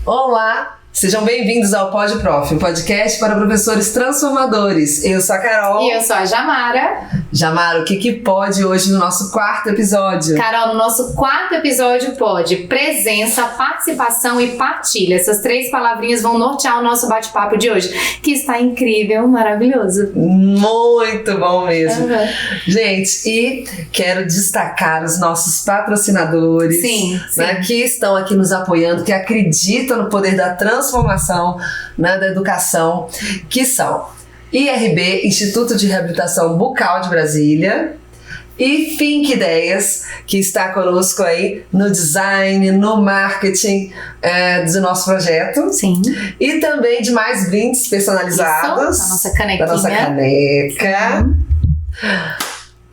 Olá, sejam bem-vindos ao Pod Prof, um podcast para professores transformadores. Eu sou a Carol. E eu sou a Jamara. Jamara, o que pode hoje no nosso quarto episódio? Carol, no nosso quarto episódio pode presença, participação e partilha. Essas 3 palavrinhas vão nortear o nosso bate-papo de hoje, que está incrível, maravilhoso. Muito bom mesmo. Uhum. Gente, e quero destacar os nossos patrocinadores, sim. Que estão aqui nos apoiando, que acreditam no poder da transformação, da educação, que são IRB, Instituto de Reabilitação Bucal de Brasília, e Think Ideias, que está conosco aí no design, no marketing do nosso projeto. Sim. E também de mais brindes personalizados. Isso, a nossa canequinha. Da nossa caneca.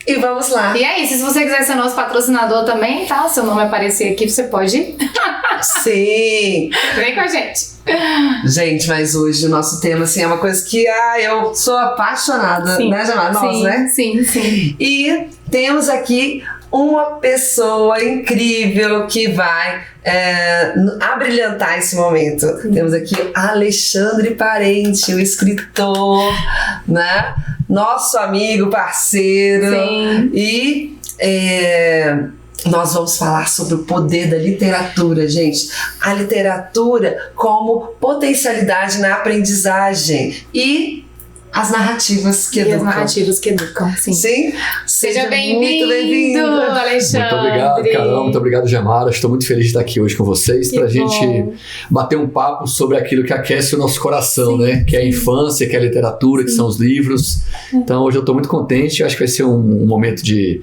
E vamos lá. E é isso, se você quiser ser nosso patrocinador também, tá? Seu nome aparecer aqui, você pode. Sim. Vem com a gente. Gente, mas hoje o nosso tema assim, é uma coisa que eu sou apaixonada, sim. Né, Jamara? Nós, sim, né? Sim, sim. E temos aqui uma pessoa incrível que vai abrilhantar esse momento. Sim. Temos aqui Alexandre Parente, o escritor, né? Nosso amigo, parceiro. Sim. E nós vamos falar sobre o poder da literatura, gente. A literatura como potencialidade na aprendizagem e as narrativas que educam. As narrativas que educam, sim. Sim? Seja bem-vindo, Alexandre. Muito obrigado, Carol. Muito obrigado, Jamara. Estou muito feliz de estar aqui hoje com vocês para a gente bater um papo sobre aquilo que aquece o nosso coração, sim, né? Que é a infância, que é a literatura, que são os livros. Então, hoje eu estou muito contente. Acho que vai ser um momento de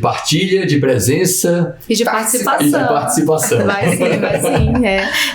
partilha, de presença e de participação. E de participação. Vai sim.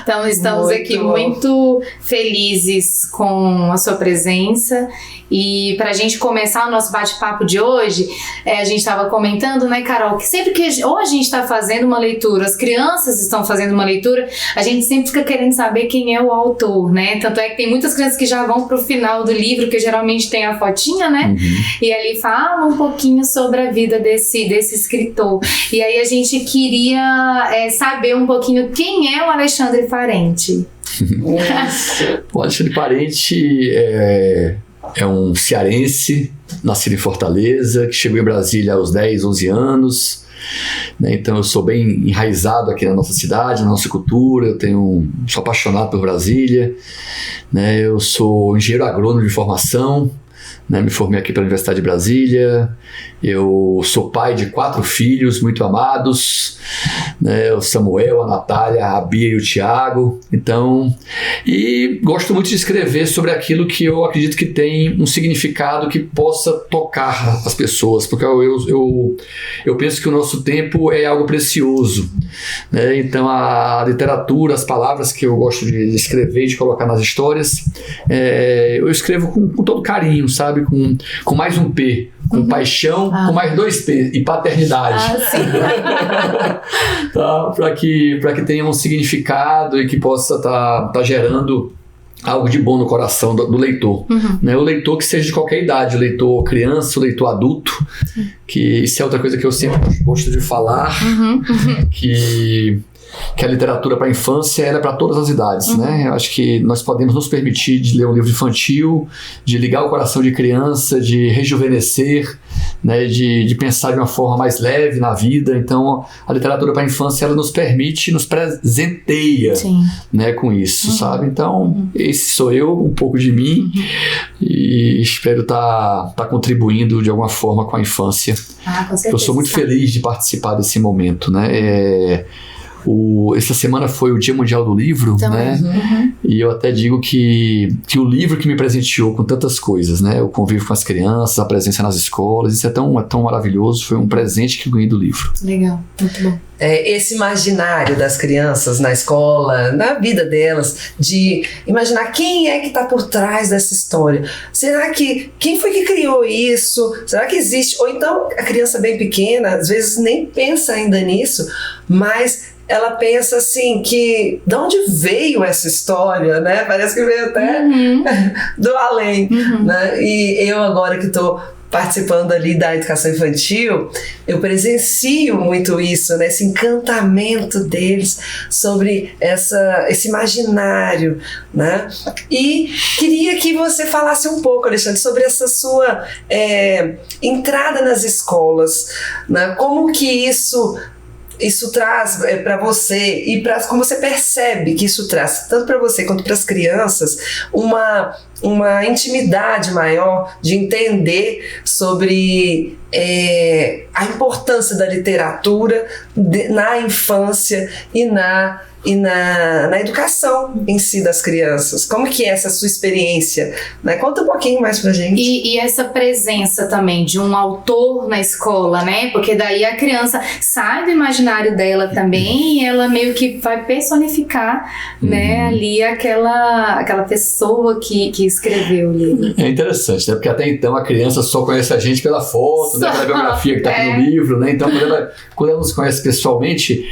Então, estamos muito aqui muito felizes com a sua presença. E pra gente começar o nosso bate-papo de hoje, a gente estava comentando, né, Carol, que sempre que ou a gente está fazendo uma leitura, as crianças estão fazendo uma leitura, a gente sempre fica querendo saber quem é o autor, né? Tanto é que tem muitas crianças que já vão pro final do livro, que geralmente tem a fotinha, né? Uhum. E ali fala um pouquinho sobre a vida desse escritor. E aí a gente queria saber um pouquinho quem é o Alexandre Parente. O Alexandre Parente é um cearense, nascido em Fortaleza, que chegou em Brasília aos 10, 11 anos. Né? Então eu sou bem enraizado aqui na nossa cidade, na nossa cultura. Sou apaixonado por Brasília. Né? Eu sou engenheiro agrônomo de formação. Né, me formei aqui pela Universidade de Brasília. Eu sou pai de 4 filhos muito amados, né, o Samuel, a Natália, a Bia e o Tiago. Então, e gosto muito de escrever sobre aquilo que eu acredito que tem um significado que possa tocar as pessoas, porque eu penso que o nosso tempo é algo precioso, né? Então a literatura, as palavras que eu gosto de escrever e de colocar nas histórias, eu escrevo com todo carinho, sabe? Com mais um P, com paixão, com mais 2 P e paternidade. Tá? Para que tenha um significado e que possa tá gerando algo de bom no coração do leitor. Né? O leitor que seja de qualquer idade, o leitor criança, o leitor adulto, que isso é outra coisa que eu sempre gosto de falar, que a literatura para a infância é para todas as idades, né? Eu acho que nós podemos nos permitir de ler um livro infantil, de ligar o coração de criança, de rejuvenescer, né? De pensar de uma forma mais leve na vida. Então, a literatura para a infância, ela nos permite, nos presenteia, né? Com isso, sabe? Então, esse sou eu, um pouco de mim, e espero tá contribuindo de alguma forma com a infância. Com certeza. Eu sou muito feliz de participar desse momento, né? Essa semana foi o Dia Mundial do Livro, né? E eu até digo que o livro que me presenteou com tantas coisas, né? O convívio com as crianças, a presença nas escolas, isso é tão maravilhoso. Foi um presente que eu ganhei do livro. Legal, muito bom. Esse imaginário das crianças na escola, na vida delas, de imaginar quem é que está por trás dessa história. Será que quem foi que criou isso? Será que existe? Ou então a criança bem pequena, às vezes nem pensa ainda nisso, mas ela pensa assim que de onde veio essa história, né? Parece que veio até do além, né? E eu agora que estou participando ali da educação infantil, eu presencio muito isso, né? Esse encantamento deles sobre esse imaginário, né? E queria que você falasse um pouco, Alexandre, sobre essa sua entrada nas escolas, né? Como que isso traz para você e como você percebe que isso traz, tanto para você quanto para as crianças, uma intimidade maior de entender sobre a importância da literatura na infância e na educação em si das crianças. Como que é essa sua experiência? Né? Conta um pouquinho mais pra gente. E essa presença também de um autor na escola, né? Porque daí a criança sai do imaginário dela também e ela meio que vai personificar, né, ali aquela pessoa que escreveu ali. É interessante, né? Porque até então a criança só conhece a gente pela foto, né? Pela biografia que tá aqui no livro, né? Então quando ela nos conhece pessoalmente,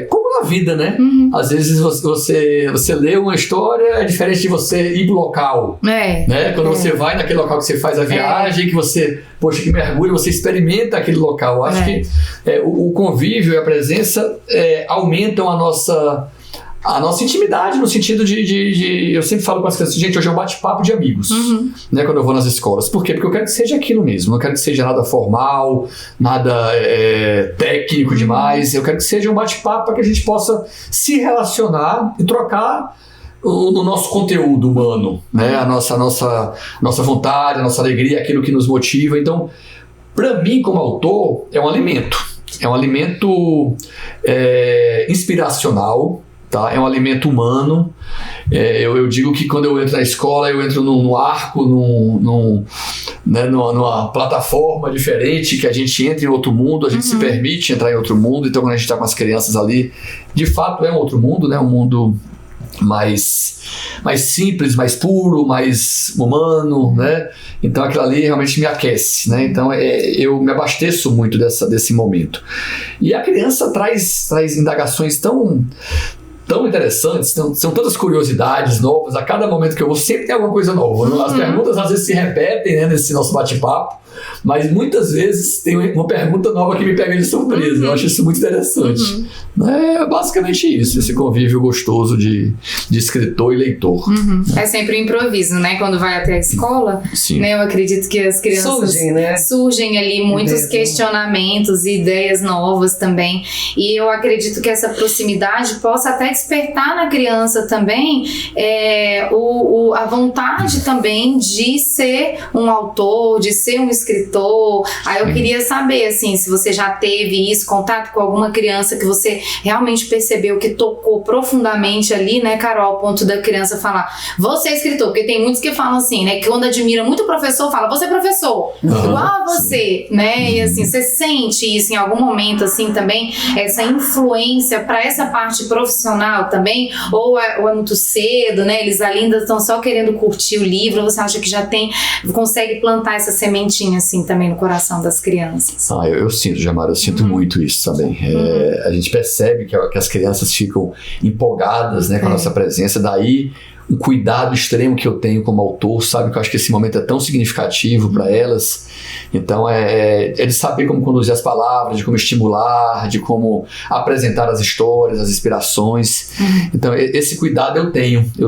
como na vida, né? Às vezes você lê uma história, é diferente de você ir pro local. Né? Quando você vai naquele local que você faz a viagem, que você, que mergulha, você experimenta aquele local. Eu acho que o convívio e a presença aumentam a nossa intimidade, no sentido de eu sempre falo com as crianças, gente, hoje é um bate-papo de amigos, né, quando eu vou nas escolas. Por quê? Porque eu quero que seja aquilo mesmo, não quero que seja nada formal, nada técnico demais, eu quero que seja um bate-papo para que a gente possa se relacionar e trocar no nosso conteúdo humano, né, a nossa vontade, a nossa alegria, aquilo que nos motiva. Então, para mim, como autor, é um alimento inspiracional, tá? É um alimento humano. Eu digo que quando eu entro na escola, eu entro num arco, numa plataforma diferente, que a gente entra em outro mundo, a gente se permite entrar em outro mundo. Então, quando a gente está com as crianças ali, de fato é um outro mundo, né? Um mundo mais simples, mais puro, mais humano, né? Então aquilo ali realmente me aquece, né? Então eu me abasteço muito desse momento. E a criança traz indagações tão interessantes, são tantas curiosidades novas, a cada momento que eu vou sempre tem alguma coisa nova. As perguntas às vezes se repetem, né, nesse nosso bate-papo, mas muitas vezes tem uma pergunta nova que me pega de surpresa. Eu acho isso muito interessante. É basicamente isso, esse convívio gostoso de escritor e leitor. É sempre um improviso, né? Quando vai até a escola, né? Eu acredito que as crianças surgem ali muitos questionamentos e ideias novas também. E eu acredito que essa proximidade possa até despertar na criança também a vontade também de ser um autor, de ser um escritor. Aí eu queria saber, assim, se você já teve isso, contato com alguma criança que você realmente percebeu que tocou profundamente ali, né, Carol, ao ponto da criança falar, você é escritor, porque tem muitos que falam assim, né, que quando admira muito o professor, fala, você é professor, igual a você, né, e assim, você sente isso em algum momento, assim, também, essa influência para essa parte profissional também, ou é muito cedo, né, eles ainda estão só querendo curtir o livro, ou você acha que já consegue plantar essa sementinha, assim, também no coração das crianças? Eu sinto, Jamara, eu sinto muito isso também. A gente percebe que as crianças ficam empolgadas, né, com a nossa presença, daí um cuidado extremo que eu tenho como autor, sabe, que eu acho que esse momento é tão significativo para elas. Então é de saber como conduzir as palavras, de como estimular, de como apresentar as histórias, as inspirações. Então esse cuidado eu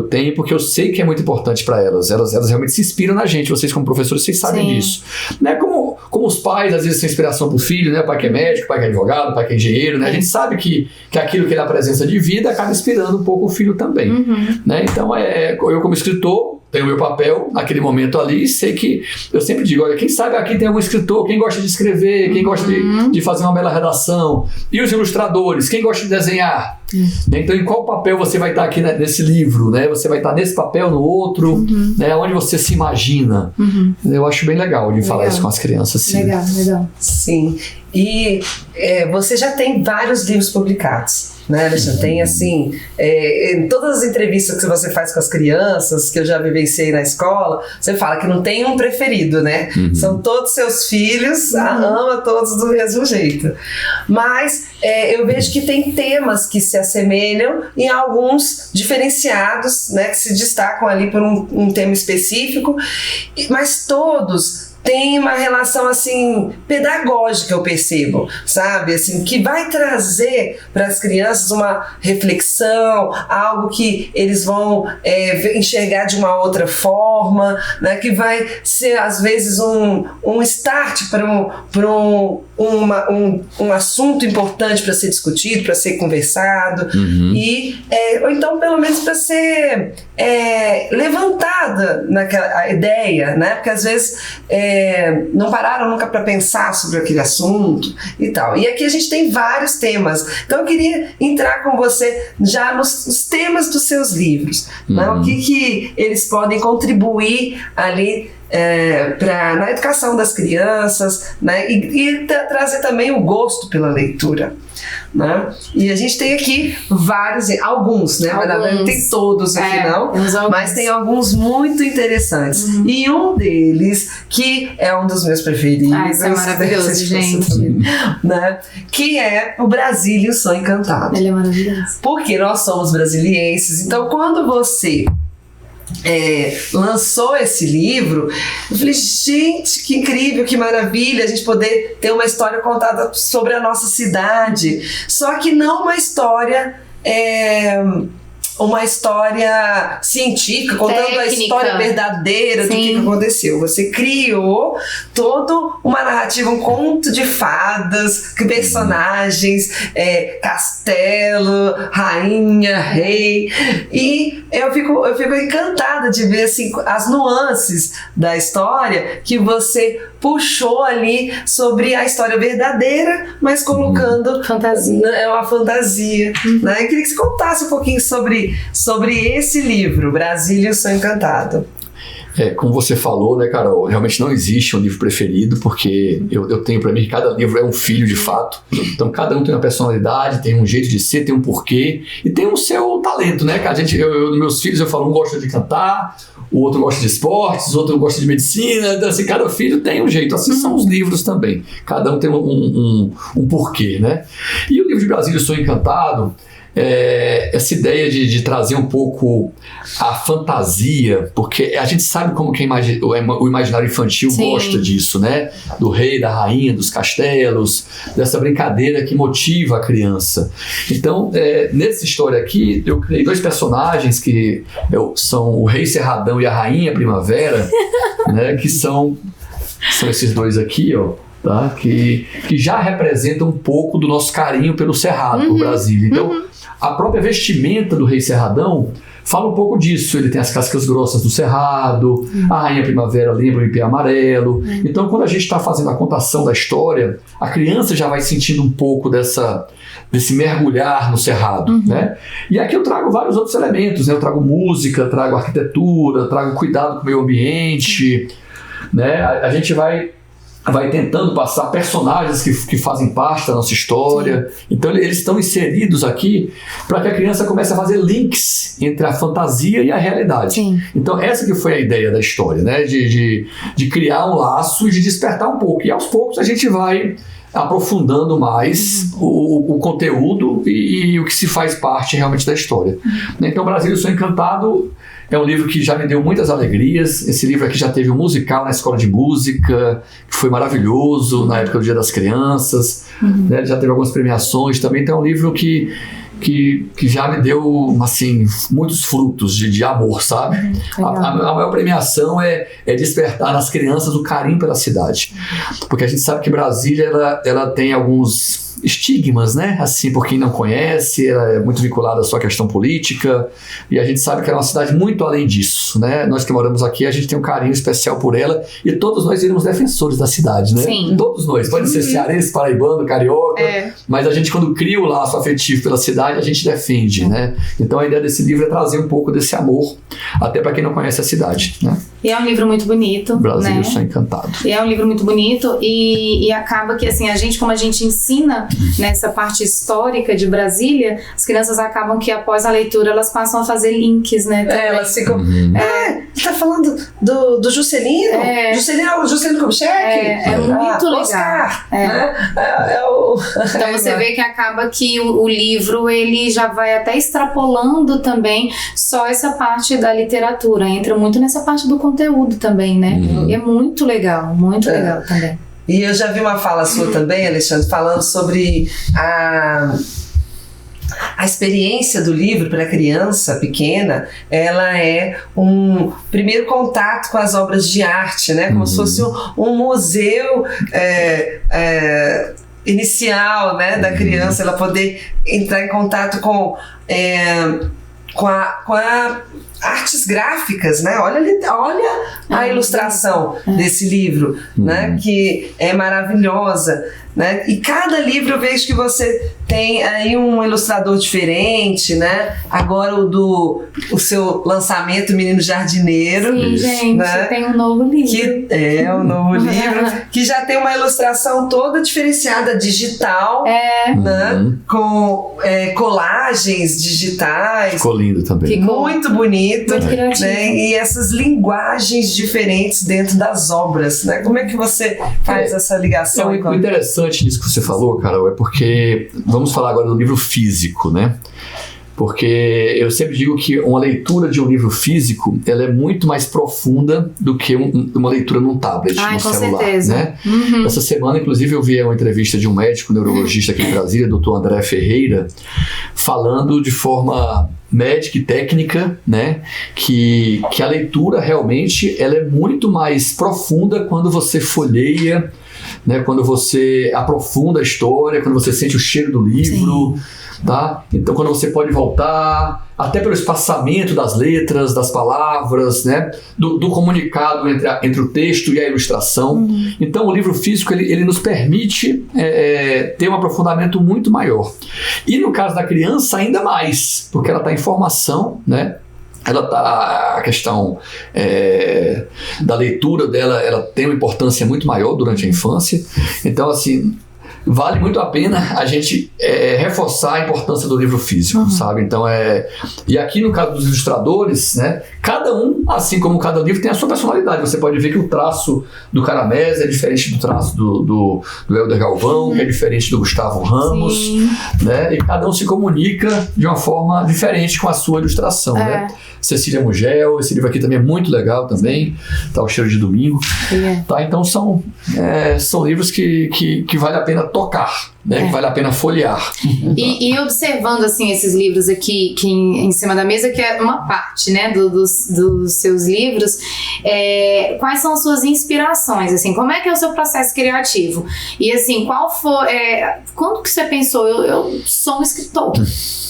tenho porque eu sei que é muito importante para elas realmente se inspiram na gente. Vocês como professores, vocês sabem disso, né? Como os pais às vezes são inspiração pro filho, né? O pai que é médico, o pai que é advogado, o pai que é engenheiro, né? A gente sabe que aquilo que ele apresenta de vida acaba inspirando um pouco o filho também, né? Então eu como escritor tenho o meu papel naquele momento ali e sei que eu sempre digo, olha, quem sabe aqui tem algum escritor, quem gosta de escrever, quem gosta de fazer uma bela redação, e os ilustradores, quem gosta de desenhar. Então em qual papel você vai estar aqui nesse livro, né? Você vai estar nesse papel, no outro, né? Onde você se imagina. Eu acho bem legal de falar isso com as crianças. Sim. Legal. Sim. E você já tem vários livros publicados, né, Alexandre? Tem assim, em todas as entrevistas que você faz com as crianças, que eu já vivenciei na escola, você fala que não tem um preferido, né? São todos seus filhos, ama todos do mesmo jeito. Mas eu vejo que tem temas que se assemelham e alguns diferenciados, né, que se destacam ali por um tema específico, mas todos tem uma relação assim pedagógica, eu percebo, sabe, assim, que vai trazer para as crianças uma reflexão, algo que eles vão enxergar de uma outra forma, né, que vai ser às vezes um start para um assunto importante para ser discutido, para ser conversado, ou então pelo menos para ser levantada naquela ideia, né? Porque às vezes não pararam nunca para pensar sobre aquele assunto e tal. E aqui a gente tem vários temas. Então eu queria entrar com você já nos temas dos seus livros, né? O que eles podem contribuir ali na educação das crianças, né? E trazer também o gosto pela leitura, né? E a gente tem aqui alguns, né? Não tem todos aqui não, mas tem alguns muito interessantes. E um deles, que é um dos meus preferidos, isso é maravilhoso, gente, né? Que é o Brasília e o Sonho Encantado. Ele é maravilhoso. Porque nós somos brasilienses, então quando você lançou esse livro, eu falei, gente, que incrível, que maravilha a gente poder ter uma história contada sobre a nossa cidade, só que não uma história científica, contando técnica, a história verdadeira do que aconteceu. Você criou toda uma narrativa, um conto de fadas, personagens, castelo, rainha, rei, e eu fico encantada de ver assim, as nuances da história que você puxou ali sobre a história verdadeira, mas colocando uma fantasia. Né? Eu queria que você contasse um pouquinho sobre esse livro, Brasília e o Sonho Encantado. Como você falou, né, Carol, realmente não existe um livro preferido, porque eu tenho para mim que cada livro é um filho de fato. Então cada um tem uma personalidade, tem um jeito de ser, tem um porquê e tem o seu talento, né? Meus filhos, eu falo, um gosta de cantar, o outro gosta de esportes, o outro gosta de medicina. Então, assim, cada filho tem um jeito. Assim são os livros também. Cada um tem um porquê, né? E o livro de Brasília, o Sonho Encantado, essa ideia de trazer um pouco a fantasia, porque a gente sabe como que o imaginário infantil gosta disso, né? Do rei, da rainha, dos castelos, dessa brincadeira que motiva a criança. Então, nessa história aqui, eu criei 2 personagens que são o Rei Cerradão e a Rainha Primavera, né? Que são esses 2 aqui, ó. Tá? Que já representam um pouco do nosso carinho pelo Cerrado, por Brasília. Então, a própria vestimenta do Rei Cerradão fala um pouco disso. Ele tem as cascas grossas do Cerrado, a Rainha Primavera lembra o ipê amarelo. Então, quando a gente está fazendo a contação da história, a criança já vai sentindo um pouco desse mergulhar no Cerrado, né? E aqui eu trago vários outros elementos, né? Eu trago música, trago arquitetura, trago cuidado com o meio ambiente, né? A gente vai tentando passar personagens que fazem parte da nossa história. Então eles estão inseridos aqui para que a criança comece a fazer links entre a fantasia e a realidade. Então essa que foi a ideia da história, né? De criar um laço e de despertar um pouco. E aos poucos a gente vai aprofundando mais o conteúdo e o que se faz parte realmente da história. Então Brasília, o Sonho Encantado é um livro que já me deu muitas alegrias. Esse livro aqui já teve um musical na escola de música, que foi maravilhoso, na época do Dia das Crianças, né? Já teve algumas premiações também. Então é um livro que já me deu, assim, muitos frutos de amor, sabe? A maior premiação é despertar nas crianças o carinho pela cidade. Porque a gente sabe que Brasília, ela tem alguns estigmas, né? Assim, por quem não conhece, ela é muito vinculada à sua questão política, e a gente sabe que ela é uma cidade muito além disso, né? Nós que moramos aqui, a gente tem um carinho especial por ela, e todos nós seremos defensores da cidade, né? Sim. Todos nós, pode ser cearense, paraibano, carioca, mas a gente, quando cria o laço afetivo pela cidade, a gente defende, né? Então a ideia desse livro é trazer um pouco desse amor, até para quem não conhece a cidade, né? E é um livro muito bonito, Brasília, né? Eu Sou Encantado. E é um livro muito bonito e acaba que, assim, como a gente ensina nessa parte histórica de Brasília, as crianças acabam que após a leitura elas passam a fazer links, né? Elas ficam... Você tá falando do Juscelino? Juscelino Kubitschek? É muito legal. Oscar, né? Então você vê que acaba que o livro ele já vai até extrapolando também só essa parte da literatura, entra muito nessa parte do conteúdo também, né? E é muito legal também. E eu já vi uma fala sua também, Alexandre, falando sobre a experiência do livro para a criança pequena. Ela é um primeiro contato com as obras de arte, né? Como se fosse um museu inicial, né, da criança, ela poder entrar em contato com artes gráficas, né? Olha a ilustração desse livro, né? Que é maravilhosa, né? E cada livro eu vejo que você tem aí um ilustrador diferente, né? Agora o seu lançamento Menino Jardineiro. Sim, gente, né? Tem um novo livro. Que é um novo livro, que já tem uma ilustração toda diferenciada, digital, né? Com colagens digitais. Ficou lindo também. Muito bonito. Muito criativo. Né? E essas linguagens diferentes dentro das obras, né? Como é que você faz essa ligação? O interessante nisso que você falou, Carol, é porque vamos falar agora do livro físico, né? Porque eu sempre digo que uma leitura de um livro físico, ela é muito mais profunda do que uma leitura num tablet, no com celular, certeza. né? Essa semana, inclusive, eu vi uma entrevista de um médico neurologista aqui em Brasília, Dr. André Ferreira, falando de forma médica e técnica, né, que a leitura realmente ela é muito mais profunda quando você folheia, né, quando você aprofunda a história, quando você sente o cheiro do livro. Sim. Tá? Então quando você pode voltar até pelo espaçamento das letras, das palavras, né? do comunicado entre o texto e a ilustração. Então o livro físico ele nos permite ter um aprofundamento muito maior. E no caso da criança ainda mais, porque ela está em formação, né? A questão da leitura dela, ela tem uma importância muito maior durante a infância. Então, assim, vale muito a pena a gente reforçar a importância do livro físico, sabe? Então, e aqui no caso dos ilustradores, né, cada um, assim como cada livro, tem a sua personalidade. Você pode ver que o traço do Caramés é diferente do traço do Helder Galvão, que é diferente do Gustavo Ramos, né? E cada um se comunica de uma forma diferente com a sua ilustração, né? Cecília Mugel, esse livro aqui também é muito legal também, tá, O Cheiro de Domingo. Tá, então são livros que vale a pena tocar, né? Que vale a pena folhear. E observando assim esses livros aqui em cima da mesa, que é uma parte, né, dos seus livros, quais são as suas inspirações, assim, como é que é o seu processo criativo? E assim, quando que você pensou, eu sou um escritor,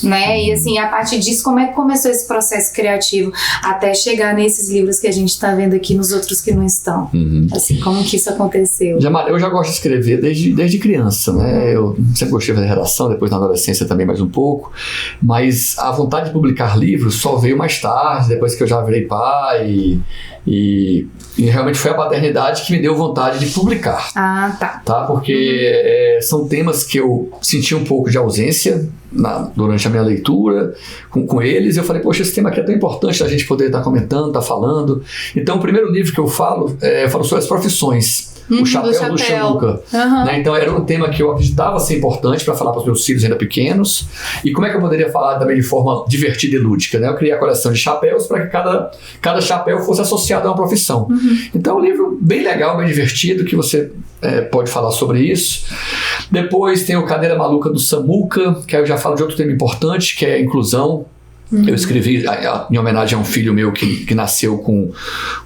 né? E assim, a partir disso, como é que começou esse processo criativo até chegar nesses livros que a gente está vendo aqui, nos outros que não estão? Assim, como que isso aconteceu? Eu já gosto de escrever desde criança, né? Eu sempre gostei de fazer redação, depois na adolescência também mais um pouco, mas a vontade de publicar livros só veio mais tarde, depois que eu já virei pai e realmente foi a paternidade que me deu vontade de publicar. Tá? Porque são temas que eu senti um pouco de ausência durante a minha leitura com eles. Eu falei, poxa, esse tema aqui é tão importante a gente poder estar comentando, estar falando. Então o primeiro livro que eu falo sobre as profissões. O Chapéu do Chamuca. Né? Então era um tema que eu acreditava ser importante para falar para os meus filhos ainda pequenos. E como é que eu poderia falar também de forma divertida e lúdica? Né? Eu criei a coleção de chapéus para que cada chapéu fosse associado a uma profissão. Então é um livro bem legal, bem divertido, que você pode falar sobre isso. Depois tem o Cadeira Maluca do Samuca, que aí eu já falo de outro tema importante, que é a inclusão. Eu escrevi em homenagem a um filho meu que nasceu com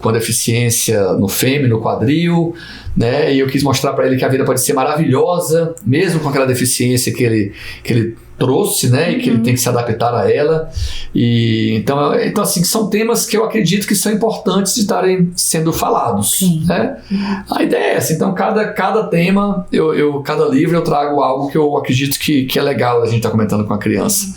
a deficiência no fêmur, no quadril, né? E eu quis mostrar para ele que a vida pode ser maravilhosa, mesmo com aquela deficiência que ele trouxe, né? E que ele tem que se adaptar a ela. E então assim, são temas que eu acredito que são importantes de estarem sendo falados, né? A ideia é essa. Então cada tema, cada livro eu trago algo que eu acredito que é legal a gente estar comentando com a criança.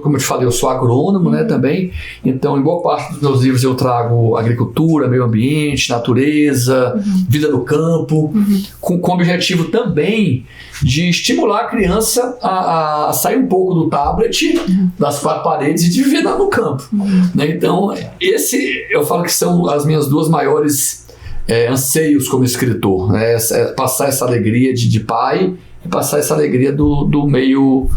Como eu te falei, eu sou agrônomo, né, também. Então em boa parte dos meus livros eu trago agricultura, meio ambiente, natureza, vida no campo, com o objetivo também de estimular a criança a sair um pouco do tablet, das quatro paredes e de viver no campo. Né? Então, eu falo que são as minhas duas maiores anseios como escritor, né? Passar essa alegria de pai e passar essa alegria do meio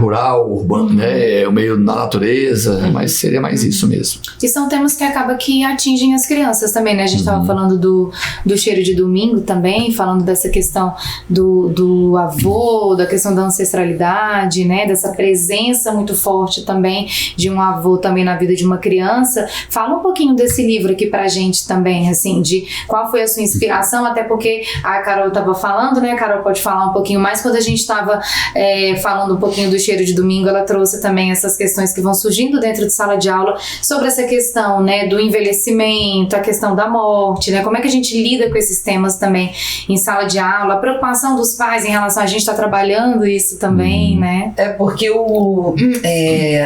rural, urbano, né? O meio na natureza, mas seria mais isso mesmo. E são temas que acaba que atingem as crianças também, né? A gente estava falando do cheiro de domingo também, falando dessa questão do avô, da questão da ancestralidade, né? Dessa presença muito forte também de um avô também na vida de uma criança. Fala um pouquinho desse livro aqui pra gente também, assim, de qual foi a sua inspiração, até porque a Carol estava falando, né? A Carol pode falar um pouquinho mais. Quando a gente estava falando um pouquinho do cheiro de domingo, ela trouxe também essas questões que vão surgindo dentro de sala de aula sobre essa questão, né, do envelhecimento, a questão da morte, né, como é que a gente lida com esses temas também em sala de aula, a preocupação dos pais em relação a gente estar trabalhando isso também, né? É porque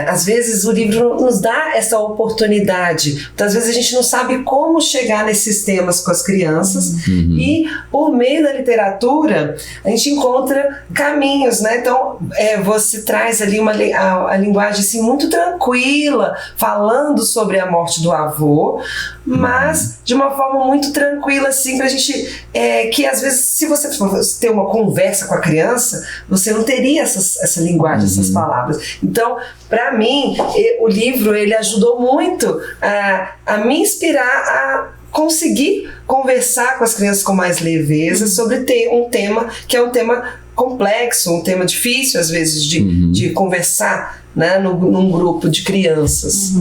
às vezes o livro nos dá essa oportunidade, às vezes a gente não sabe como chegar nesses temas com as crianças e por meio da literatura a gente encontra caminhos, né? Então você traz ali a linguagem assim, muito tranquila, falando sobre a morte do avô, mas de uma forma muito tranquila, assim, pra gente, que às vezes se você fosse ter uma conversa com a criança, você não teria essa linguagem, essas palavras. Então, para mim, o livro, ele ajudou muito a me inspirar a conseguir conversar com as crianças com mais leveza sobre um tema que é um tema complexo, um tema difícil às vezes de conversar, né, num grupo de crianças.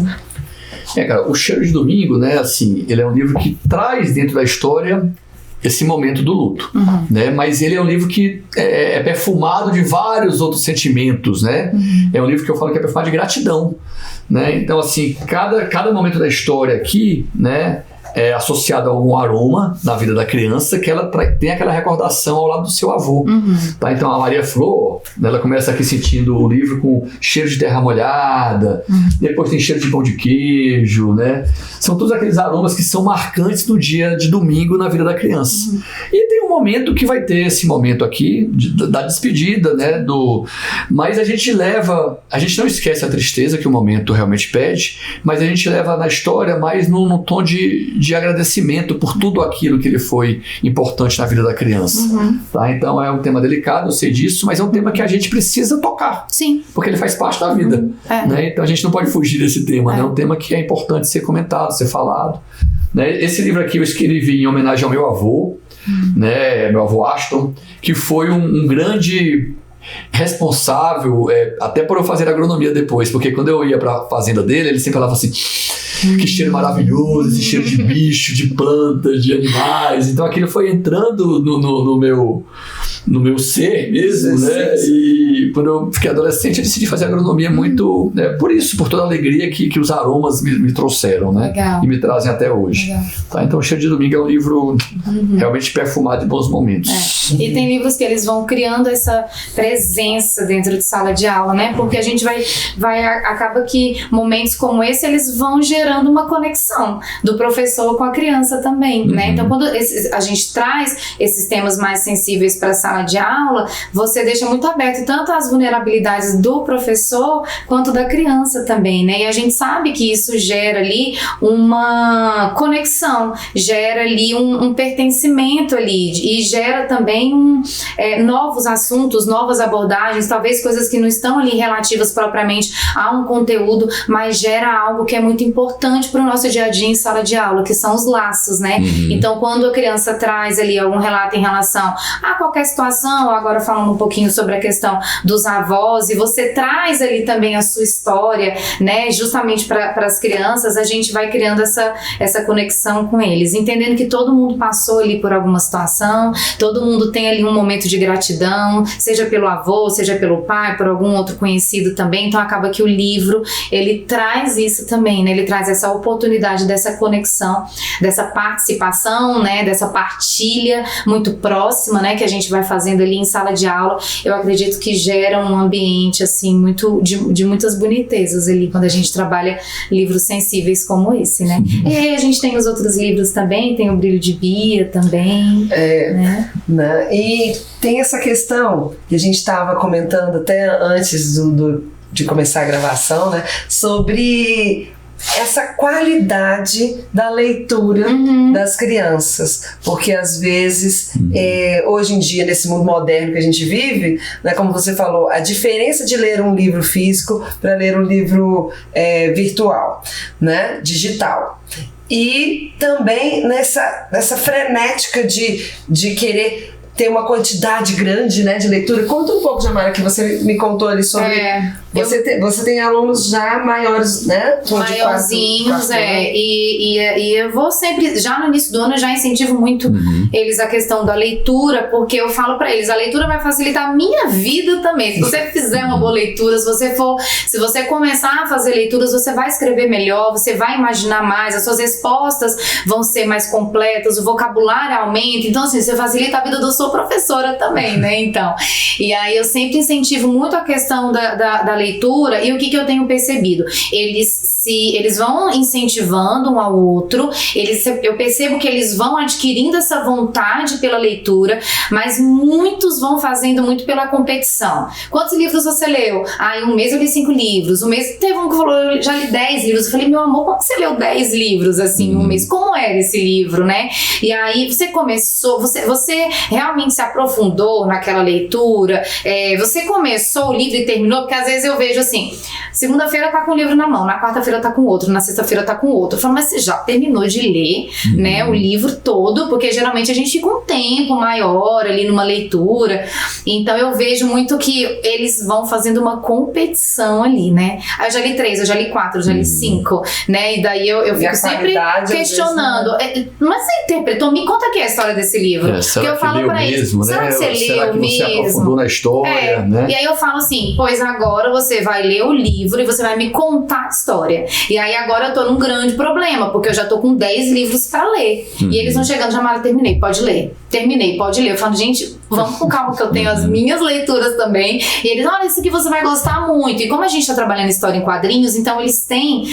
Cara, o Cheiro de Domingo, né, assim, ele é um livro que traz dentro da história esse momento do luto, né? Mas ele é um livro que é perfumado de vários outros sentimentos, né? É um livro que eu falo que é perfumado de gratidão, né? Então, assim, cada momento da história aqui, né, é associado a algum aroma na vida da criança que ela tem aquela recordação ao lado do seu avô. Tá? Então a Maria Flor, ela começa aqui sentindo o livro com cheiro de terra molhada, depois tem cheiro de pão de queijo, né? São todos aqueles aromas que são marcantes no dia de domingo na vida da criança. E tem um momento que vai ter esse momento aqui da despedida, né? Mas a gente não esquece a tristeza que o momento realmente pede, mas a gente leva na história mais no tom de agradecimento por tudo aquilo que ele foi importante na vida da criança. Tá? Então é um tema delicado, eu sei disso, mas é um tema que a gente precisa tocar. Sim. Porque ele faz parte da vida. Né? Então a gente não pode fugir desse tema, né? É um tema que é importante ser comentado, ser falado. Né? Esse livro aqui eu escrevi em homenagem ao meu avô, né? Meu avô Aston, que foi um grande responsável, até por eu fazer agronomia depois, porque quando eu ia para a fazenda dele, ele sempre falava assim: que cheiro maravilhoso, esse cheiro de bicho, de plantas, de animais. Então aquilo foi entrando no meu ser mesmo, né? E quando eu fiquei adolescente, eu decidi fazer agronomia muito, por isso, por toda a alegria que os aromas me trouxeram, né? Legal. E me trazem até hoje. Tá? Então, o Cheiro de Domingo é um livro realmente perfumado de bons momentos. E tem livros que eles vão criando essa presença dentro de sala de aula, né? Porque a gente acaba que momentos como esse, eles vão gerando uma conexão do professor com a criança também, né? Então, quando a gente traz esses temas mais sensíveis para a sala de aula, você deixa muito aberto tanto as vulnerabilidades do professor quanto da criança também, né? E a gente sabe que isso gera ali uma conexão, gera ali um pertencimento ali e gera também novos assuntos, novas abordagens, talvez coisas que não estão ali relativas propriamente a um conteúdo, mas gera algo que é muito importante para o nosso dia a dia em sala de aula, que são os laços, né? Então, quando a criança traz ali algum relato em relação a qualquer situação, agora falando um pouquinho sobre a questão dos avós, e você traz ali também a sua história, né, justamente para as crianças, a gente vai criando essa conexão com eles, entendendo que todo mundo passou ali por alguma situação, todo mundo tem ali um momento de gratidão, seja pelo avô, seja pelo pai, por algum outro conhecido também. Então acaba que o livro, ele traz isso também, né, ele traz essa oportunidade dessa conexão, dessa participação, né, dessa partilha muito próxima, né, que a gente vai fazendo ali em sala de aula. Eu acredito que gera um ambiente assim muito de muitas bonitezas ali quando a gente trabalha livros sensíveis como esse, né? E aí a gente tem os outros livros também, tem o Brilho de Bia também, né? E tem essa questão que a gente estava comentando até antes de começar a gravação, né? Sobre essa qualidade da leitura das crianças, porque às vezes hoje em dia, nesse mundo moderno que a gente vive, né, como você falou, a diferença de ler um livro físico para ler um livro virtual, né, digital, e também nessa frenética de querer ter uma quantidade grande, né, de leitura. Conta um pouco, Jamara, que você me contou ali sobre... Você tem alunos já maiores, né? Maiorzinhos, e eu vou sempre, já no início do ano, eu já incentivo muito eles a questão da leitura, porque eu falo pra eles, a leitura vai facilitar a minha vida também. Se você fizer uma boa leitura, se você começar a fazer leituras, você vai escrever melhor, você vai imaginar mais, as suas respostas vão ser mais completas, o vocabulário aumenta, então assim, você facilita a vida do sou professora também, né, então. E aí eu sempre incentivo muito a questão da leitura, e o que eu tenho percebido? Eles vão incentivando um ao outro, eu percebo que eles vão adquirindo essa vontade pela leitura, mas muitos vão fazendo muito pela competição. Quantos livros você leu? Em um mês eu li 5 livros, um mês teve um que falou, eu já li 10 livros, eu falei, meu amor, como você leu 10 livros assim em um mês? Como era esse livro, né? E aí você começou, você realmente se aprofundou naquela leitura, você começou o livro e terminou, porque às vezes eu vejo assim, segunda-feira tá com um livro na mão, na quarta-feira tá com outro, na sexta-feira tá com outro. Eu falo, mas você já terminou de ler, né, o livro todo? Porque geralmente a gente fica um tempo maior ali numa leitura, então eu vejo muito que eles vão fazendo uma competição ali, né? Eu já li 3, eu já li 4, eu já li 5, né? E daí eu fico sempre questionando. Mas você interpretou? Me conta aqui a história desse livro. Porque eu falo pra eles, será que você leu mesmo? Você aprofundou na história, né? E aí eu falo assim, pois agora você vai ler o livro e você vai me contar a história. E aí agora eu tô num grande problema, porque eu já tô com 10 livros pra ler. E eles vão chegando, Jamara, terminei, pode ler. Terminei, pode ler. Eu falo, gente, vamos com calma que eu tenho as minhas leituras também. E eles, olha, isso aqui você vai gostar muito. E como a gente tá trabalhando história em quadrinhos, então eles têm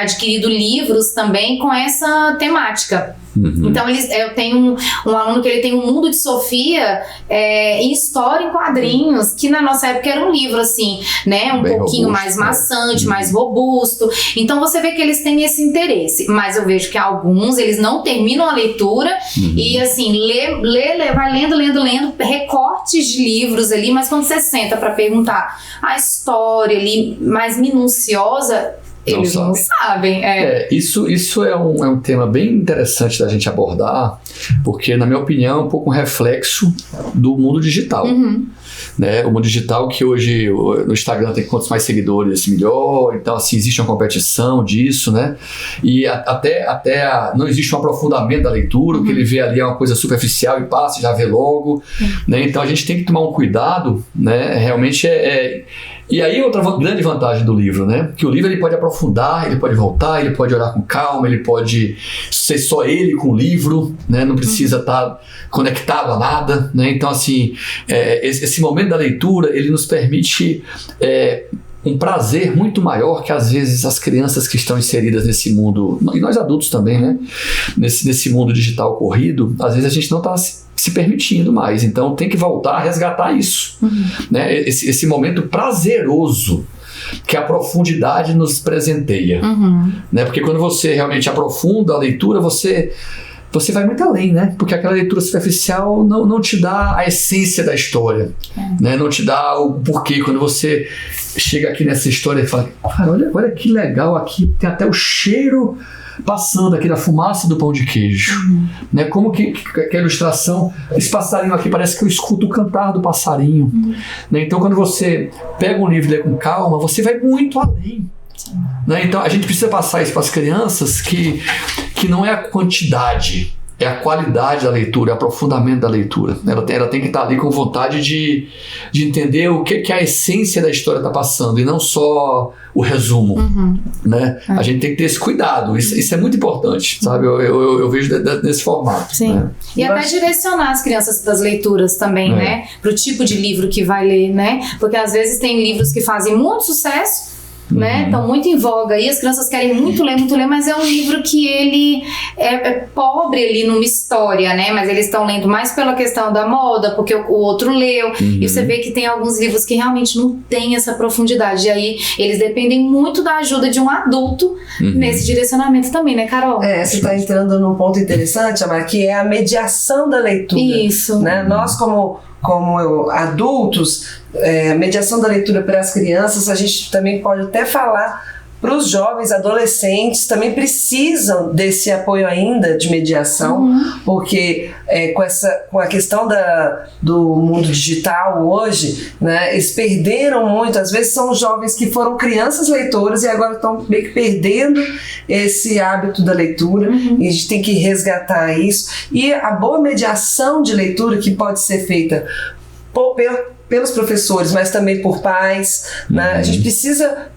adquirido livros também com essa temática. Então eu tenho um aluno que ele tem um Mundo de Sofia em história em quadrinhos, que na nossa época era um livro assim, né, um bem pouquinho robusto, mais maçante, mais robusto. Então você vê que eles têm esse interesse, mas eu vejo que alguns eles não terminam a leitura e assim, vai lendo recortes de livros ali, mas quando você senta para perguntar a história ali mais minuciosa, eles não sabem. Isso é um tema bem interessante da gente abordar, porque, na minha opinião, é um pouco um reflexo do mundo digital. Né? O mundo digital que hoje no Instagram tem quantos mais seguidores, melhor. Então, assim, existe uma competição disso, né? E até não existe um aprofundamento da leitura, o que ele vê ali é uma coisa superficial e passa e já vê logo. Né? Então, a gente tem que tomar um cuidado, né? Realmente E aí outra grande vantagem do livro, né? Que o livro ele pode aprofundar, ele pode voltar, ele pode olhar com calma, ele pode ser só ele com o livro, né? Não precisa estar conectado a nada, né? Então, assim, esse momento da leitura, ele nos permite um prazer muito maior que às vezes as crianças que estão inseridas nesse mundo, e nós adultos também, né? Nesse mundo digital corrido, às vezes a gente não está se permitindo mais, então tem que voltar a resgatar isso, né? Esse momento prazeroso que a profundidade nos presenteia, né? Porque quando você realmente aprofunda a leitura, você vai muito além, né? Porque aquela leitura superficial não te dá a essência da história, né? Não te dá o porquê. Quando você chega aqui nessa história e fala, cara, olha que legal aqui, tem até o cheiro passando aqui da fumaça do pão de queijo, né? Como que a ilustração, esse passarinho aqui parece que eu escuto o cantar do passarinho, né? Então quando você pega um livro e lê com calma, você vai muito além, né? Então a gente precisa passar isso para as crianças que não é a quantidade, é a qualidade da leitura, é o aprofundamento da leitura. Ela tem que estar ali com vontade de entender o que a essência da história está passando e não só o resumo, né? A gente tem que ter esse cuidado, isso é muito importante, sabe? Eu vejo nesse formato. Sim. Né? E até direcionar as crianças das leituras também, né? Para o tipo de livro que vai ler, né? Porque às vezes tem livros que fazem muito sucesso, né? Estão muito em voga aí, as crianças querem muito ler, mas é um livro que ele é pobre ali numa história, né? Mas eles estão lendo mais pela questão da moda, porque o outro leu, e você vê que tem alguns livros que realmente não tem essa profundidade, e aí eles dependem muito da ajuda de um adulto nesse direcionamento também, né, Carol? Você está entrando num ponto interessante, Amar, que é a mediação da leitura. Isso. Né? Nós, como adultos, mediação da leitura para as crianças, a gente também pode até falar para os jovens, adolescentes, também precisam desse apoio ainda de mediação, porque com a questão do mundo digital hoje, né, eles perderam muito, às vezes são jovens que foram crianças leitoras e agora estão meio que perdendo esse hábito da leitura, e a gente tem que resgatar isso, e a boa mediação de leitura que pode ser feita pelos professores, mas também por pais, né? A gente precisa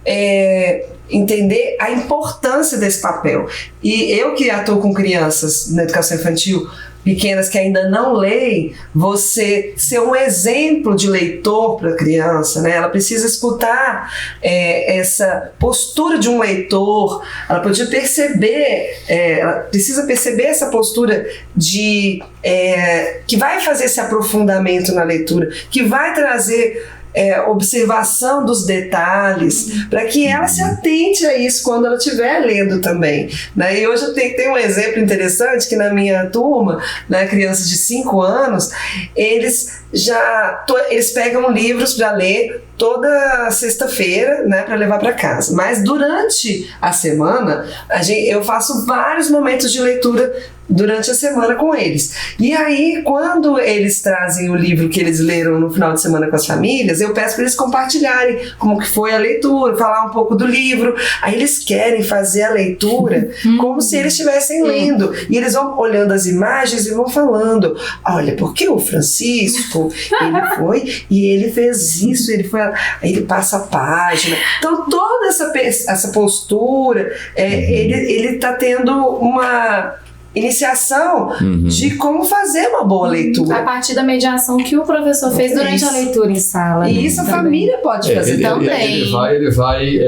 entender a importância desse papel. E eu que atuo com crianças na educação infantil pequenas que ainda não leem, você ser um exemplo de leitor para a criança, né? Ela precisa escutar essa postura de um leitor, ela precisa perceber essa postura de que vai fazer esse aprofundamento na leitura, que vai trazer observação dos detalhes, para que ela se atente a isso quando ela estiver lendo também, né? E hoje eu tenho um exemplo interessante que na minha turma, né, crianças de 5 anos, eles pegam livros para ler toda sexta-feira, né, para levar para casa, mas durante a semana eu faço vários momentos de leitura durante a semana com eles. E aí, quando eles trazem o livro que eles leram no final de semana com as famílias, eu peço para eles compartilharem como que foi a leitura, falar um pouco do livro. Aí eles querem fazer a leitura como se eles estivessem lendo. E eles vão olhando as imagens e vão falando: olha, porque o Francisco, ele foi e ele fez isso, aí ele passa a página. Então, toda essa postura, ele está tendo uma iniciação de como fazer uma boa leitura. A partir da mediação que o professor fez durante a leitura em sala. E isso a família pode fazer também. Ele vai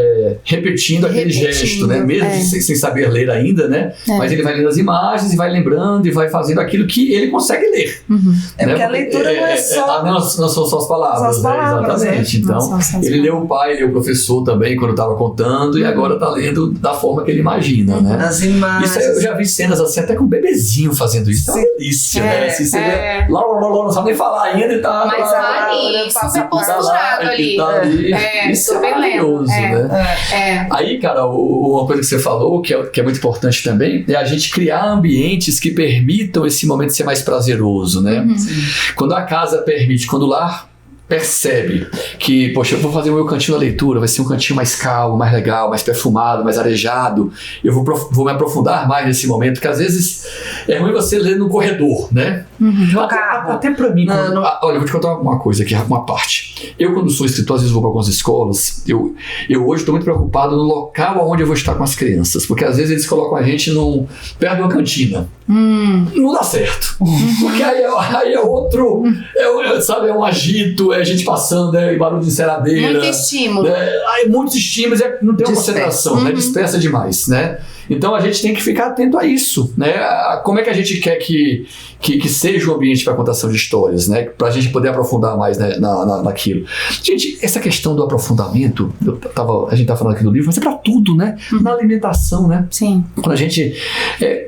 repetindo aquele gesto, né? Mesmo sem saber ler ainda, né? Mas ele vai lendo as imagens e vai lembrando e vai fazendo aquilo que ele consegue ler. Né? Porque a leitura não é só... Não são só as palavras, né? Exatamente. Então, ele leu o pai, leu o professor também quando estava contando e agora está lendo da forma que ele imagina, né? As imagens. Isso eu já vi cenas assim, até com um bebezinho fazendo isso. É uma delícia, né? Assim, você vê, não sabe nem falar ainda e tá... Mas tá ali, super posturado ali. Isso é maravilhoso, né? Aí, cara, uma coisa que você falou, que é muito importante também, é a gente criar ambientes que permitam esse momento ser mais prazeroso, né? Quando a casa permite, quando o lar percebe que, poxa, eu vou fazer o meu cantinho da leitura, vai ser um cantinho mais calmo, mais legal, mais perfumado, mais arejado, eu vou me aprofundar mais nesse momento, porque às vezes é ruim você ler no corredor, né? Até pra mim, olha, eu vou te contar uma coisa aqui, uma parte. Eu, quando sou escritor, às vezes vou para algumas escolas, eu hoje estou muito preocupado no local onde eu vou estar com as crianças, porque às vezes eles colocam a gente perto de uma cantina. Não dá certo. Porque aí é outro, sabe, é um agito, é gente passando, é barulho de enceradeira. Muito estímulo. Aí muitos estímulos, não tem uma concentração, né? Dispersa demais, né? Então a gente tem que ficar atento a isso, né? Como é que a gente quer que seja o ambiente para contação de histórias, né? Para a gente poder aprofundar mais, né, naquilo. Gente, essa questão do aprofundamento, a gente tá falando aqui do livro, mas é para tudo, né? Na alimentação, né? Sim. Quando a gente,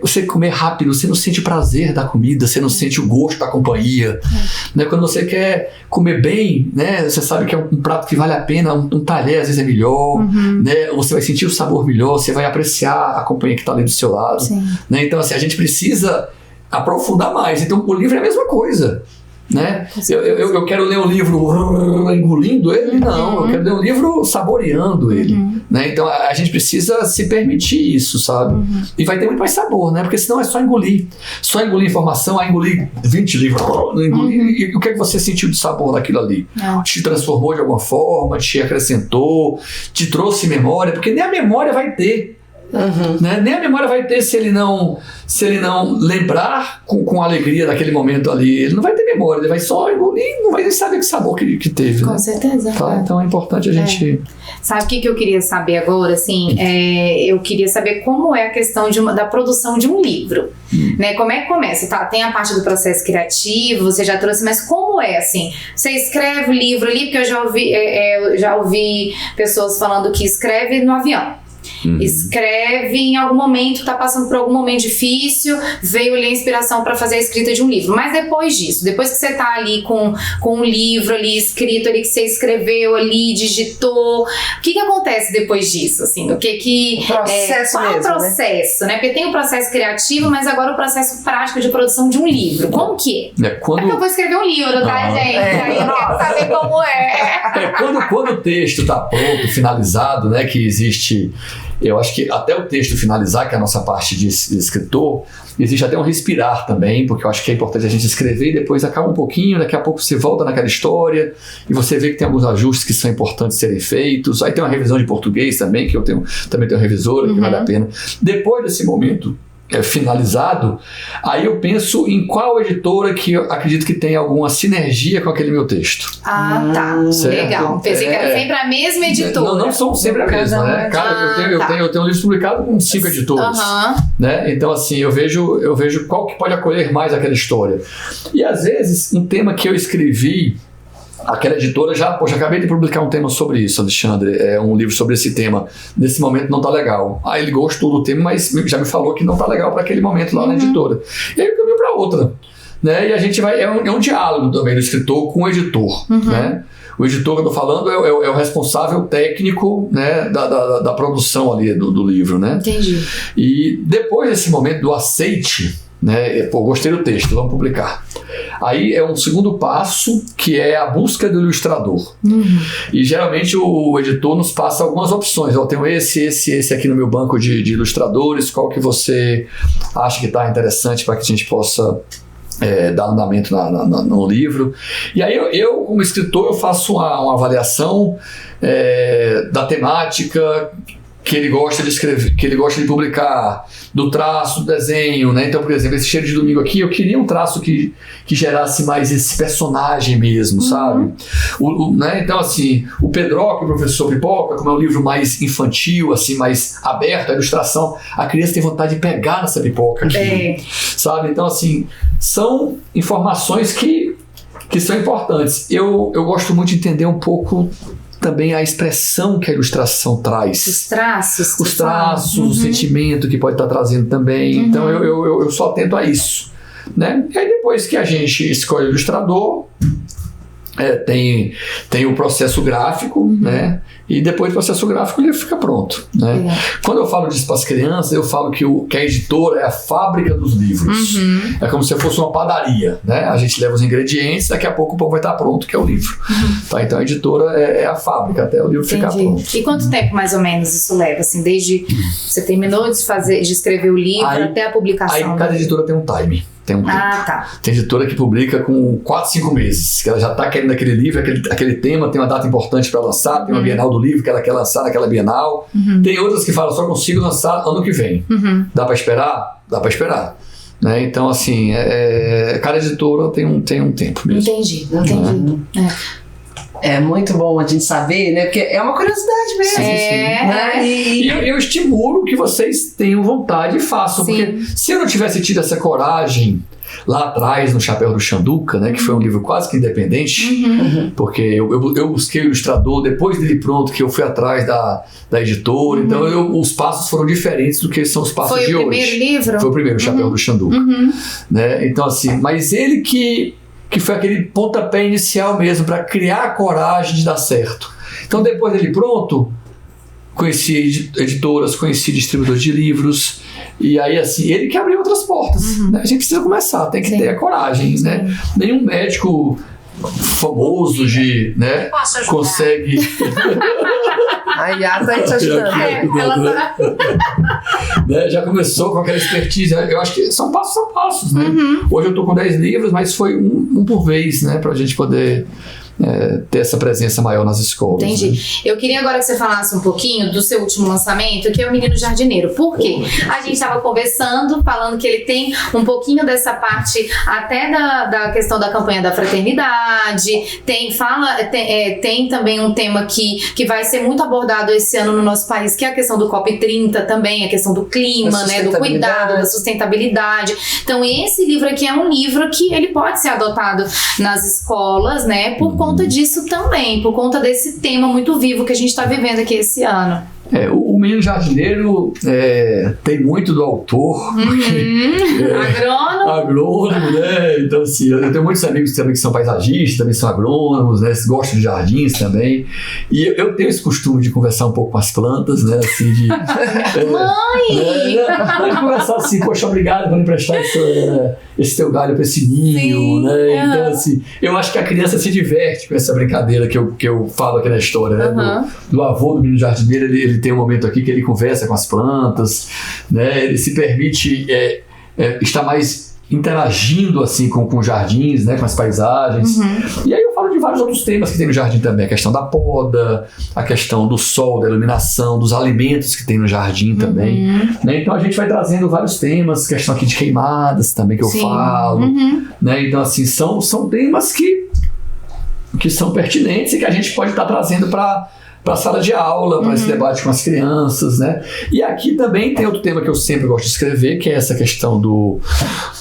você comer rápido, você não sente o prazer da comida, você não sente o gosto da companhia, né? Quando você quer comer bem, né? Você sabe que é um prato que vale a pena, um talher às vezes é melhor, né? Você vai sentir o sabor melhor, você vai apreciar a companhia que está ali do seu lado, né? Então, assim, a gente precisa aprofundar mais. Então, o livro é a mesma coisa, né? Eu quero ler um livro engolindo ele? Não, eu quero ler um livro saboreando ele, né? Então, a gente precisa se permitir isso, sabe? E vai ter muito mais sabor, né? Porque senão é só engolir informação, engolir 20 livros, e o que é que você sentiu de sabor naquilo ali? Te transformou de alguma forma, te acrescentou, te trouxe memória, porque nem a memória vai ter. Né? Nem a memória vai ter se ele não lembrar com alegria daquele momento ali. Ele não vai ter memória, ele vai só engolir, não vai nem saber que sabor que teve. Com certeza. Tá? Então é importante a gente... Sabe o que eu queria saber agora? Assim, eu queria saber como é a questão da produção de um livro. Né? Como é que começa? Tá, tem a parte do processo criativo, você já trouxe, mas como é assim? Você escreve o livro ali, porque eu já ouvi pessoas falando que escreve no avião. Escreve em algum momento, tá passando por algum momento difícil, veio ali a inspiração para fazer a escrita de um livro. Mas depois disso, depois que você tá ali com um livro ali escrito ali, que você escreveu ali, digitou, o que acontece depois disso? Assim, o processo qual é o processo, né? Porque tem o processo criativo, mas agora o processo prático de produção de um livro. Como que é? É porque eu vou escrever um livro, tá, gente? Aí eu quero saber como é. Quando o texto tá pronto, finalizado, né, que existe... Eu acho que até o texto finalizar, que é a nossa parte de escritor, existe até um respirar também, porque eu acho que é importante a gente escrever e depois acaba um pouquinho, daqui a pouco você volta naquela história e você vê que tem alguns ajustes que são importantes serem feitos. Aí tem uma revisão de português também, que eu também tenho revisora, que vale a pena. Depois desse momento finalizado, aí eu penso em qual editora que eu acredito que tem alguma sinergia com aquele meu texto. Ah, tá. Certo? Legal. Pensei que era sempre a mesma editora. Não são sempre a mesma, né? Eu tenho um livro publicado com 5 editores. Né? Então, assim, eu vejo qual que pode acolher mais aquela história. E, às vezes, um tema que eu escrevi, aquela editora acabei de publicar um tema sobre isso, Alexandre, um livro sobre esse tema, nesse momento não tá legal. Aí ele gostou do tema, mas já me falou que não tá legal para aquele momento lá na editora. E aí eu caminho para outra, né? E a gente vai, é um diálogo também do escritor com o editor, né? O editor que eu tô falando é o responsável técnico, né, da produção ali do livro, né? Entendi. E depois desse momento do aceite, né, gostei do texto, vamos publicar. Aí é um segundo passo, que é a busca do ilustrador. E geralmente o editor nos passa algumas opções. Eu tenho esse aqui no meu banco de ilustradores, qual que você acha que está interessante para que a gente possa dar andamento no livro. E aí eu como escritor, eu faço uma avaliação da temática que ele gosta de escrever, que ele gosta de publicar, do traço, do desenho, né? Então, por exemplo, esse Cheiro de Domingo aqui, eu queria um traço que gerasse mais esse personagem mesmo, sabe? Né? Então, assim, o Pedroca, o Professor Pipoca, como é um livro mais infantil, assim, mais aberto, a ilustração, a criança tem vontade de pegar nessa pipoca aqui, sabe? Então, assim, são informações que são importantes. Eu gosto muito de entender um pouco também a expressão que a ilustração traz. Os traços. O sentimento que pode estar trazendo também. Então eu só atento a isso, né? E aí depois que a gente escolhe o ilustrador, tem o processo gráfico, né? E depois do processo gráfico ele fica pronto, né? Quando eu falo disso para as crianças, eu falo que a editora é a fábrica dos livros. É como se fosse uma padaria, né? A gente leva os ingredientes, daqui a pouco o pão vai estar pronto, que é o livro. Tá? Então a editora é a fábrica até o livro ficar pronto. E quanto tempo mais ou menos isso leva? Assim, desde você terminou de escrever o livro até a publicação? Aí cada editora tem um time. Tem um tempo. Tem editora que publica com 4, 5 meses, que ela já está querendo aquele livro, aquele tema, tem uma data importante para lançar, tem uma Bienal do livro que ela quer lançar naquela Bienal. Tem outras que falam, só consigo lançar ano que vem. Dá para esperar? Dá para esperar. Né? Então, assim, cada editora tem um tempo mesmo. Entendi. É muito bom a gente saber, né? Porque é uma curiosidade mesmo. Né? E eu estimulo que vocês tenham vontade e façam. Porque se eu não tivesse tido essa coragem lá atrás, no Chapéu do Xanduca, né? Que foi um livro quase que independente, porque eu busquei o ilustrador, depois dele pronto, que eu fui atrás da editora. Então os passos foram diferentes do que são os passos de hoje. Foi o primeiro livro? Foi o primeiro, o Chapéu do Xanduca. Né? Então, assim, mas ele que foi aquele pontapé inicial mesmo para criar a coragem de dar certo. Então, depois dele pronto, conheci editoras, conheci distribuidores de livros, e aí, assim, ele que abriu outras portas. Né? A gente precisa começar, tem que ter a coragem, né? Nenhum médico famoso né, consegue... A Yas aí te ajudando. Né, já começou com aquela expertise. Eu acho que são passos, né? Hoje eu tô com 10 livros, mas foi um por vez, né? Pra gente poder ter essa presença maior nas escolas. Entendi. Né? Eu queria agora que você falasse um pouquinho do seu último lançamento, que é o Menino Jardineiro. Por quê? A gente estava conversando, falando que ele tem um pouquinho dessa parte até da questão da campanha da fraternidade, tem também um tema que vai ser muito abordado esse ano no nosso país, que é a questão do COP30 também, a questão do clima, né, do cuidado, da sustentabilidade. Então esse livro aqui é um livro que ele pode ser adotado nas escolas, né, por conta disso também, por conta desse tema muito vivo que a gente está vivendo aqui esse ano. O Menino Jardineiro tem muito do autor. Agrônomo, né? Então, assim, eu tenho muitos amigos também que são paisagistas, também são agrônomos, né? Gostam de jardins também. E eu tenho esse costume de conversar um pouco com as plantas, né? Assim, de... Mãe! Conversar assim, poxa, obrigado por emprestar esse teu galho para esse ninho, sim, né? Então, assim, eu acho que a criança se diverte com essa brincadeira que eu falo aqui na história, né? Do avô do Menino Jardineiro, ele tem um momento aqui que ele conversa com as plantas, né? Ele se permite estar mais interagindo assim com jardins, né? Com as paisagens. E aí eu falo de vários outros temas que tem no jardim também, a questão da poda, a questão do sol, da iluminação, dos alimentos que tem no jardim também, né? Então a gente vai trazendo vários temas, questão aqui de queimadas também que eu falo, né? Então assim, são temas que são pertinentes e que a gente pode estar trazendo para a sala de aula, para esse debate com as crianças, né? E aqui também tem outro tema que eu sempre gosto de escrever, que é essa questão do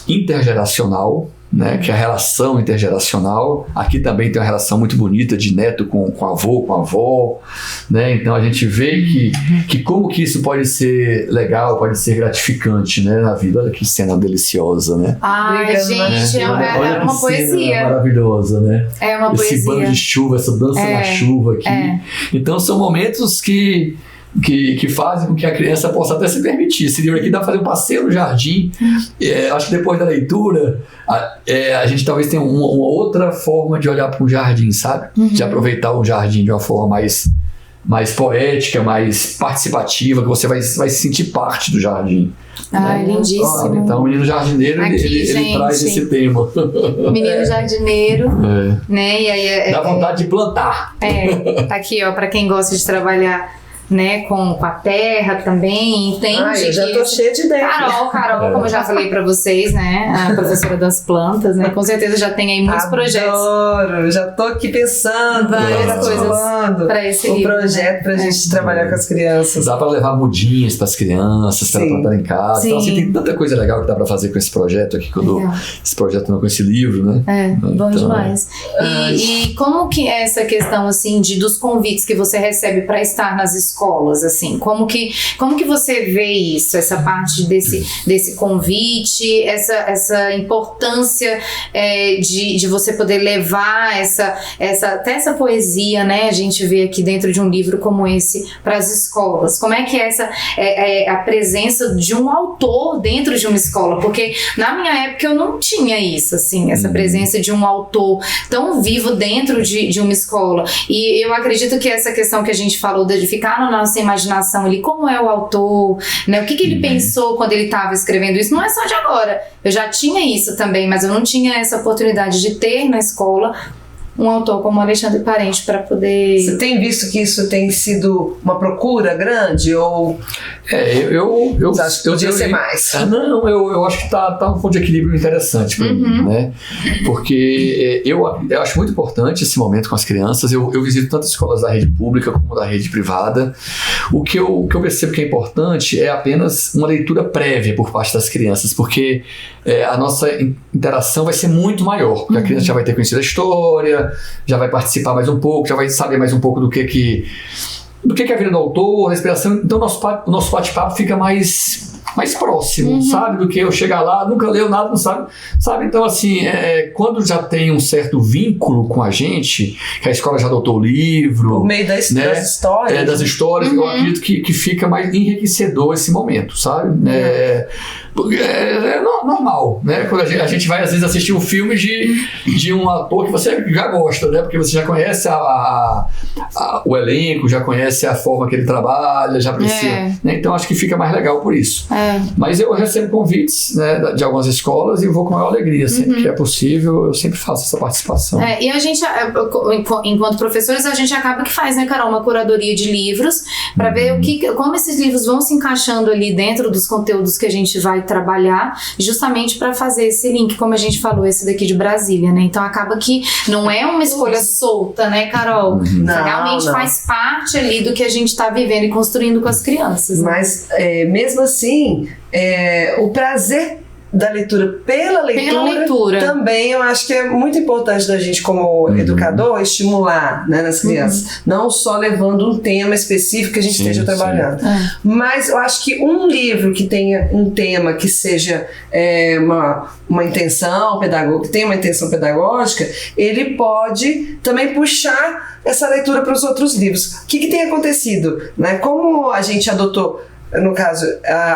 intergeracional, né? Que é a relação intergeracional. Aqui também tem uma relação muito bonita de neto com avô, com avó, né? Então a gente vê que como que isso pode ser legal, pode ser gratificante, né? Na vida. Olha que cena deliciosa, né? Ai, gente, é uma poesia. Maravilhosa, né? É uma poesia. Esse banho de chuva, essa dança na chuva aqui. Então são momentos que fazem com que a criança possa até se permitir. Esse livro aqui dá para fazer um passeio no jardim. Acho que depois da leitura a gente talvez tenha uma outra forma de olhar para um jardim, sabe? De aproveitar um jardim de uma forma mais poética, mais participativa, que você vai se sentir parte do jardim. Lindíssimo. Então o Menino Jardineiro ele traz esse tema. Menino Jardineiro, né? E aí dá vontade de plantar. Tá aqui, ó, para quem gosta de trabalhar, né, com a terra também, entende? Eu já tô cheia de ideia. Carol, como eu já falei pra vocês, né, a professora das plantas, né, com certeza já tem aí muitos projetos. Já tô aqui pensando, várias coisas pra esse livro, projeto, né? Pra gente trabalhar com as crianças. Dá pra levar mudinhas pras crianças, pra plantar em casa. Então, assim, tem tanta coisa legal que dá pra fazer com esse projeto aqui, esse projeto não com esse livro, né? Bom demais. E como que é essa questão, assim, dos convites que você recebe pra estar nas escolas, assim, como que você vê isso, essa parte desse convite, essa importância de você poder levar até essa poesia, né, a gente vê aqui dentro de um livro como esse para as escolas, como é que é a presença de um autor dentro de uma escola, porque na minha época eu não tinha isso, assim, essa presença de um autor tão vivo dentro de uma escola, e eu acredito que essa questão que a gente falou de ficar na nossa imaginação ali, como é o autor, né? O que ele pensou quando ele estava escrevendo isso, não é só de agora, eu já tinha isso também, mas eu não tinha essa oportunidade de ter na escola um autor como Alexandre Parente para poder... Você tem visto que isso tem sido uma procura grande ou... Eu podia ser mais? Não, eu acho que tá um ponto de equilíbrio interessante para mim, né? Porque eu acho muito importante esse momento com as crianças. Eu visito tantas escolas da rede pública como da rede privada. O que eu percebo que é importante é apenas uma leitura prévia por parte das crianças, porque a nossa interação vai ser muito maior, porque a criança já vai ter conhecido a história, já vai participar mais um pouco, já vai saber mais um pouco do que é a vida do autor, a inspiração. Então o nosso bate-papo fica mais próximo, sabe? Do que eu chegar lá, nunca leu nada, não sabe? Então, assim, quando já tem um certo vínculo com a gente, que a escola já adotou o livro... Por meio das histórias. Das histórias, eu acredito que fica mais enriquecedor esse momento, sabe? normal, né? Quando a gente vai, às vezes, assistir um filme de um ator que você já gosta, né? Porque você já conhece o elenco, já conhece a forma que ele trabalha, já aprecia. Né? Então, acho que fica mais legal por isso. Mas eu recebo convites, né, de algumas escolas e vou com a maior alegria. Sempre que é possível, eu sempre faço essa participação. E a gente, enquanto professores, a gente acaba que faz, né, Carol, uma curadoria de livros para ver como esses livros vão se encaixando ali dentro dos conteúdos que a gente vai trabalhar, justamente para fazer esse link, como a gente falou, esse daqui de Brasília, né? Então acaba que não é uma escolha solta, né, Carol? Realmente faz parte ali do que a gente está vivendo e construindo com as crianças. Né? Mas mesmo assim, o prazer da leitura pela leitura também eu acho que é muito importante da gente como educador estimular, né, nas crianças, não só levando um tema específico que a gente esteja trabalhando, mas eu acho que um livro que tenha um tema que seja uma intenção pedagógica, que tenha uma intenção pedagógica, ele pode também puxar essa leitura para os outros livros. O que tem acontecido, né? Como a gente adotou, no caso,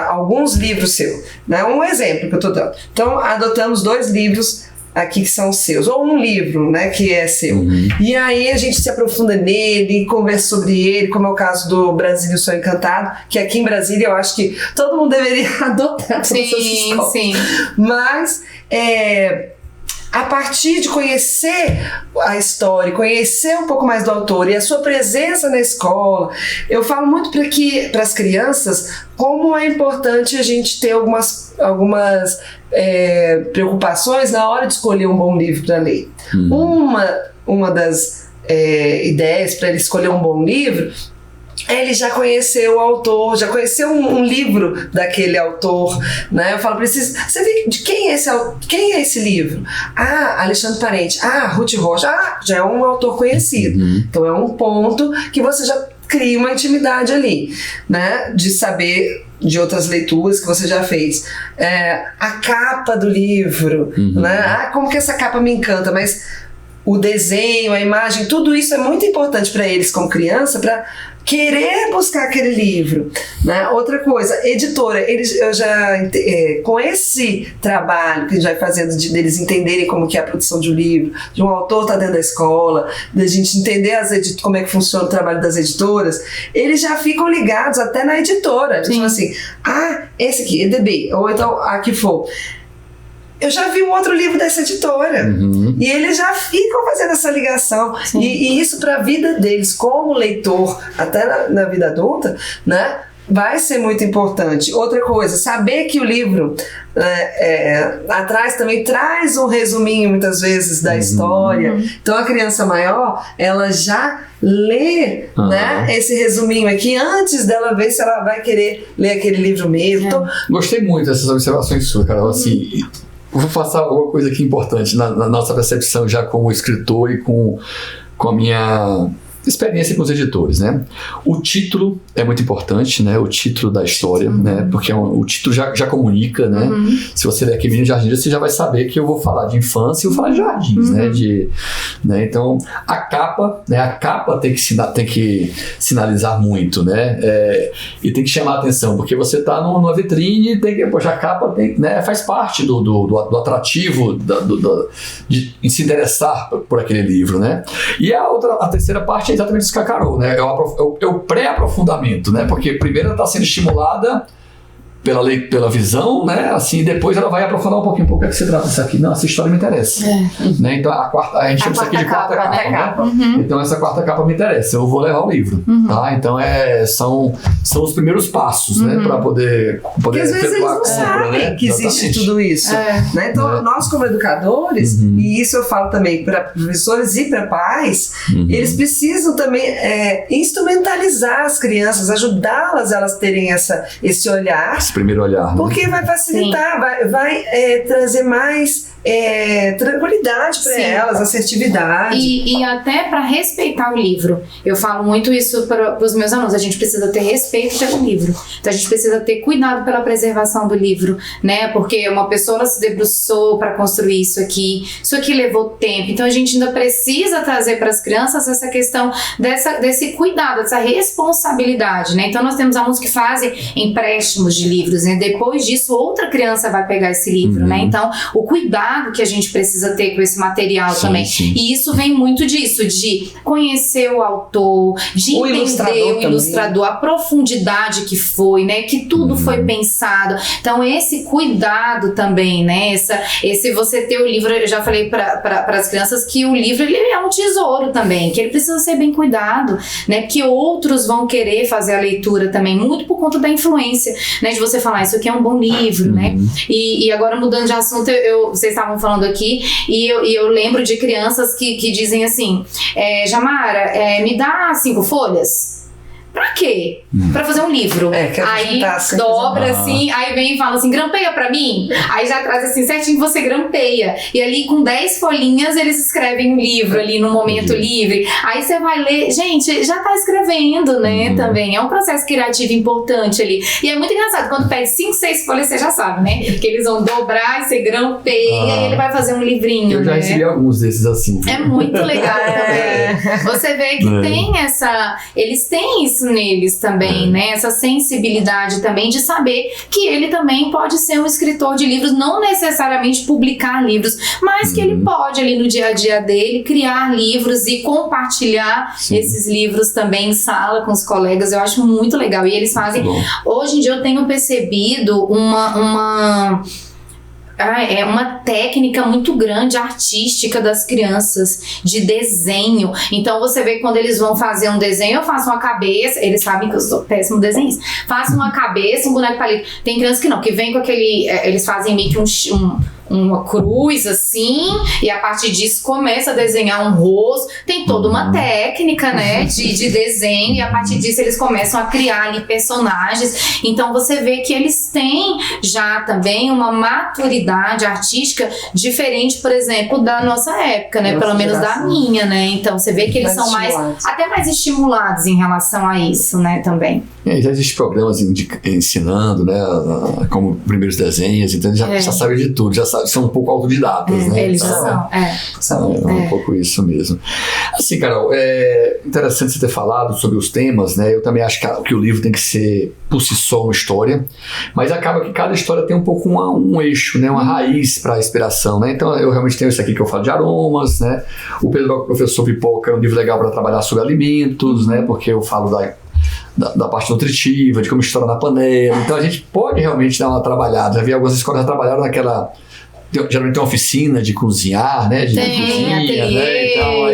alguns livros seus, né? Um exemplo que eu estou dando. Então, adotamos 2 livros aqui que são seus, ou um livro, né, que é seu. E aí a gente se aprofunda nele, conversa sobre ele, como é o caso do Brasília, o Sonho Encantado, que aqui em Brasília eu acho que todo mundo deveria adotar. Sim. Mas a partir de conhecer a história, conhecer um pouco mais do autor e a sua presença na escola, eu falo muito para as crianças como é importante a gente ter algumas preocupações na hora de escolher um bom livro para ler. Uma das ideias para ele escolher um bom livro, ele já conheceu o autor, já conheceu um livro daquele autor, né? Eu falo, você vê de quem é esse livro? Alexandre Parente, Ruth Rocha, já é um autor conhecido. Então é um ponto que você já cria uma intimidade ali, né? De saber de outras leituras que você já fez. A capa do livro, né? Como que essa capa me encanta, mas o desenho, a imagem, tudo isso é muito importante para eles como criança, para querer buscar aquele livro, né? Outra coisa, editora, eu já com esse trabalho que a gente vai fazendo deles entenderem como que é a produção de um livro, de um autor tá dentro da escola, da gente entender como é que funciona o trabalho das editoras, eles já ficam ligados até na editora. Tipo assim, esse aqui, EDB, ou então a que for. Eu já vi um outro livro dessa editora. E eles já ficam fazendo essa ligação. E isso para a vida deles, como leitor, até na vida adulta, né, vai ser muito importante. Outra coisa, saber que o livro atrás também traz um resuminho, muitas vezes, da história. Então a criança maior, ela já lê, né, esse resuminho aqui antes dela ver se ela vai querer ler aquele livro mesmo. Então, gostei muito dessas observações suas, Carol. Assim, vou passar uma coisa aqui importante na nossa percepção já como escritor e com a minha experiência com os editores, né? O título é muito importante, né? O título da história, né? Porque o título já comunica, né? Se você ler aqui Menino Jardim, você já vai saber que eu vou falar de infância e eu vou falar de jardins, né? Então, a capa tem que sinalizar muito, né? E tem que chamar a atenção, porque você tá numa vitrine, a capa né? Faz parte do atrativo de se interessar por aquele livro, né? E a terceira parte é exatamente isso que a Carol, né? É o pré-aprofundamento, né? Porque primeiro ela está sendo estimulada pela visão, né? Assim, depois ela vai aprofundar um pouquinho. Por que se trata disso aqui? Não, essa história me interessa. Né? Então a gente chama isso aqui de quarta capa. Né? Então essa quarta capa me interessa. Eu vou levar o livro. Tá? Então são os primeiros passos, né? Para poder porque às vezes eles não sabem que existe tudo isso. Né? Então nós como educadores, e isso eu falo também para professores e para pais, eles precisam também instrumentalizar as crianças, ajudá-las a elas terem esse olhar. Primeiro olhar, né? Porque vai facilitar, vai trazer mais tranquilidade para elas, assertividade. E até para respeitar o livro. Eu falo muito isso para os meus alunos. A gente precisa ter respeito pelo livro. Então a gente precisa ter cuidado pela preservação do livro, né? Porque uma pessoa ela se debruçou para construir isso aqui levou tempo. Então a gente ainda precisa trazer para as crianças essa questão desse cuidado, dessa responsabilidade, né? Então nós temos alunos que fazem empréstimos de livros, né? Depois disso outra criança vai pegar esse livro, né? Então o cuidado que a gente precisa ter com esse material também. Sim. E isso vem muito disso, de conhecer o autor, de entender o ilustrador, a profundidade que foi, né? Que tudo foi pensado. Então esse cuidado também, né? Esse você ter o livro, eu já falei para as crianças que o livro ele é um tesouro também, que ele precisa ser bem cuidado, né? Que outros vão querer fazer a leitura também, muito por conta da influência, né? De você falar, isso aqui é um bom livro, né? E agora mudando de assunto, vocês estavam falando aqui, e eu lembro de crianças que dizem assim, Jamara, me dá 5 folhas. Pra quê? Pra fazer um livro. Aí dobra assim, aí vem e fala assim, grampeia pra mim. Aí já traz assim, certinho você grampeia. E ali com 10 folhinhas eles escrevem um livro ali no momento livre. Aí você vai ler, gente, já tá escrevendo, né? Também. É um processo criativo importante ali. E é muito engraçado, quando pede 5, 6 folhas, você já sabe, né? Que eles vão dobrar e você grampeia e ele vai fazer um livrinho. Eu já recebi alguns desses assim. É muito legal também. Você vê que tem eles têm isso neles também, né? Essa sensibilidade também de saber que ele também pode ser um escritor de livros, não necessariamente publicar livros, mas que ele pode ali no dia a dia dele criar livros e compartilhar esses livros também em sala com os colegas. Eu acho muito legal. E eles fazem... Hoje em dia eu tenho percebido uma técnica muito grande, artística das crianças, de desenho. Então você vê que quando eles vão fazer um desenho, eu faço uma cabeça, eles sabem que eu sou péssimo desenhista, faço uma cabeça, um boneco palito. Tem crianças que não, que vem com aquele, eles fazem meio que uma cruz assim, e a partir disso começa a desenhar um rosto. Tem toda uma técnica, né, de desenho, e a partir disso eles começam a criar ali personagens. Então você vê que eles têm já também uma maturidade artística diferente, por exemplo, da nossa época, né, pelo menos da minha, né. Então você vê que eles são até mais estimulados em relação a isso, né, também. Já existem programas ensinando, né, como primeiros desenhos, então já sabem de tudo, são um pouco autodidatas, né? Eles já são. Um pouco isso mesmo. Assim, Carol, é interessante você ter falado sobre os temas, né? Eu também acho que o livro tem que ser, por si só, uma história, mas acaba que cada história tem um pouco um eixo, né? Uma raiz para a inspiração, né? Então, eu realmente tenho isso aqui que eu falo de aromas, né? O Pedro, o Professor Pipoca, é um livro legal para trabalhar sobre alimentos, né? Porque eu falo da parte nutritiva, de como estourar na panela. Então, a gente pode realmente dar uma trabalhada. Já vi algumas escolas já trabalharam naquela... Geralmente tem uma oficina de cozinhar, né? De cozinha, né? Então,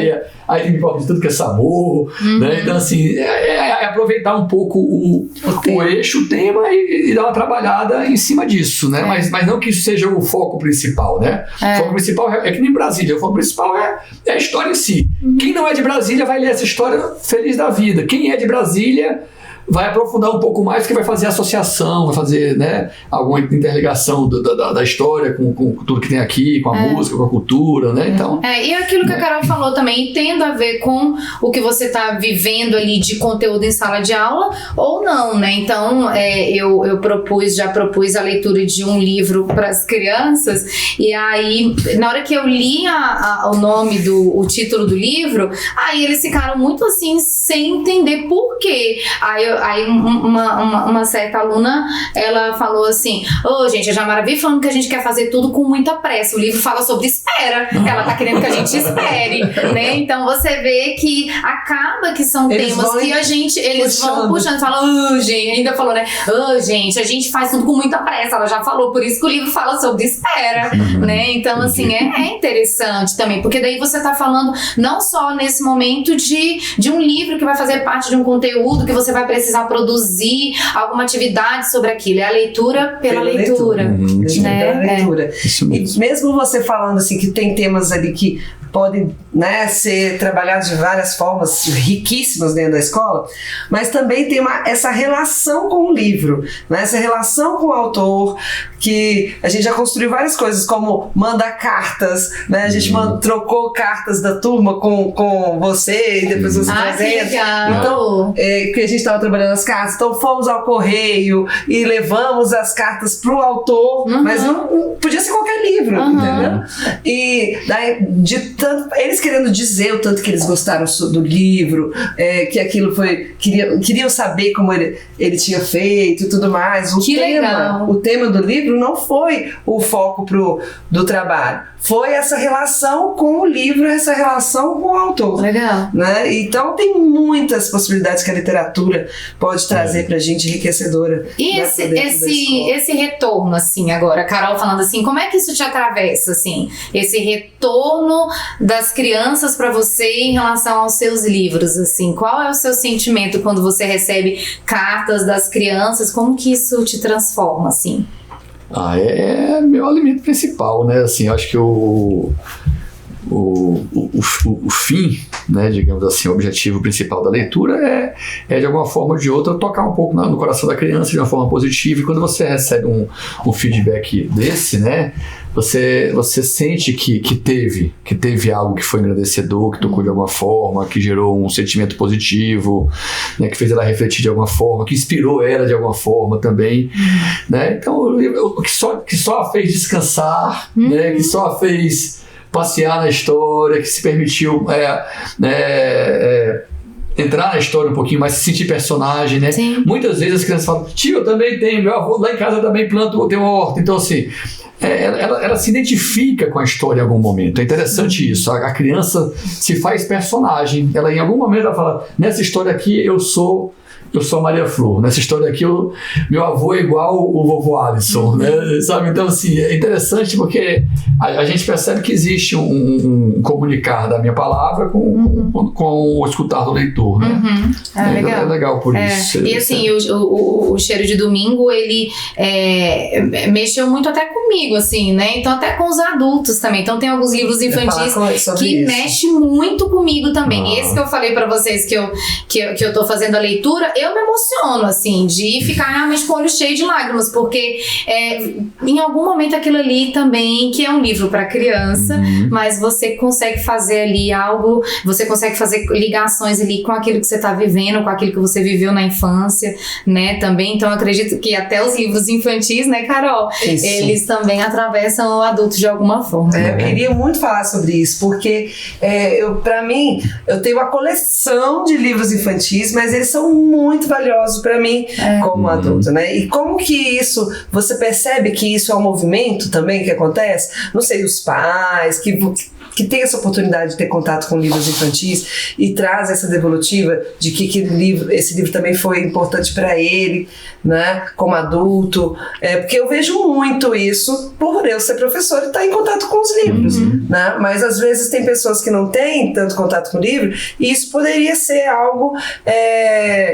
aí tem de tudo que é sabor, né? Então, assim, é aproveitar um pouco o eixo, o tema e dar uma trabalhada em cima disso, né? Mas não que isso seja o foco principal, né? O foco principal é que nem Brasília, o foco principal é a história em si. Quem não é de Brasília vai ler essa história feliz da vida. Quem é de Brasília vai aprofundar um pouco mais, porque vai fazer associação, vai fazer, né, alguma interligação da história com tudo que tem aqui, com a música, com a cultura, né? Então, e aquilo que a Carol falou também, tendo a ver com o que você está vivendo ali de conteúdo em sala de aula ou não, né? Então, eu já propus a leitura de um livro para as crianças, e aí, na hora que eu li o nome o título do livro, aí eles ficaram muito assim, sem entender por quê. Aí uma certa aluna, ela falou assim, gente, a Jamara vive falando que a gente quer fazer tudo com muita pressa. O livro fala sobre espera, ela tá querendo que a gente espere, né? Então você vê que acaba que são temas que eles vão puxando, falam, gente, ainda falou, né? Gente, a gente faz tudo com muita pressa, ela já falou, por isso que o livro fala sobre espera, né? Então, assim, é interessante também, porque daí você tá falando não só nesse momento de um livro que vai fazer parte de um conteúdo que você vai precisar precisar produzir alguma atividade sobre aquilo. É a leitura pela leitura. Pela leitura. Isso mesmo. E mesmo você falando assim que tem temas ali que podem, né, ser trabalhados de várias formas riquíssimas dentro da escola, mas também tem essa relação com o livro, né, essa relação com o autor, que a gente já construiu várias coisas, como mandar cartas, né, a gente trocou cartas da turma com você e depois você trazendo. Então, que a gente estava trabalhando as cartas, então fomos ao correio e levamos as cartas pro autor, mas não podia ser qualquer livro, entendeu? E daí, eles querendo dizer o tanto que eles gostaram do livro, que aquilo foi, queriam saber como ele tinha feito e tudo mais. O tema do livro não foi o foco do trabalho, foi essa relação com o livro, essa relação com o autor. Legal. Né? Então tem muitas possibilidades que a literatura pode trazer pra gente, enriquecedora. E esse retorno, assim, agora, Carol falando assim, como é que isso te atravessa, assim, esse retorno das crianças para você em relação aos seus livros, assim, qual é o seu sentimento quando você recebe cartas das crianças, como que isso te transforma, assim? É meu alimento principal, né, assim, eu acho que o fim, né, digamos assim, o objetivo principal da leitura é de alguma forma ou de outra tocar um pouco no coração da criança de uma forma positiva, e quando você recebe um feedback desse, né, você sente que teve algo que foi engrandecedor, que tocou de alguma forma, que gerou um sentimento positivo, né, que fez ela refletir de alguma forma, que inspirou ela de alguma forma também, né, então que só a fez descansar, né, que só a fez passear na história, que se permitiu entrar na história um pouquinho mais, se sentir personagem, né? Sim. Muitas vezes as crianças falam, tio, eu também tenho, meu avô lá em casa também planta, tem uma horta. Então, assim, ela se identifica com a história em algum momento. É interessante isso. A criança se faz personagem. Ela, em algum momento, ela fala, nessa história aqui, eu sou a Maria Flor. Nessa história aqui, meu avô é igual o vovô Alisson, né? Sabe? Então, assim, é interessante porque a gente percebe que existe um comunicar da minha palavra com o escutar do leitor, né? Legal. É legal por isso. E assim, o Cheiro de Domingo, ele mexeu muito até comigo, assim, né? Então, até com os adultos também. Então, tem alguns livros infantis que mexem muito comigo também. Esse que eu falei pra vocês que eu tô fazendo a leitura, eu me emociono, assim, de ficar realmente com o olho cheio de lágrimas, porque em algum momento aquilo ali também, que é um livro para criança, mas você consegue fazer ali algo, você consegue fazer ligações ali com aquilo que você tá vivendo, com aquilo que você viveu na infância, né, também. Então, eu acredito que até os livros infantis, né, Carol? Isso. Eles também atravessam o adulto de alguma forma. Eu queria muito falar sobre isso, porque pra mim, eu tenho uma coleção de livros infantis, mas eles são muito valiosos para mim como adulto, né? E como que isso, você percebe que isso é um movimento também que acontece? Não sei, os pais que tem essa oportunidade de ter contato com livros infantis e traz essa devolutiva de que esse livro também foi importante para ele, né, como adulto, porque eu vejo muito isso por eu ser professor e estar em contato com os livros, né, mas às vezes tem pessoas que não têm tanto contato com o livro, e isso poderia ser algo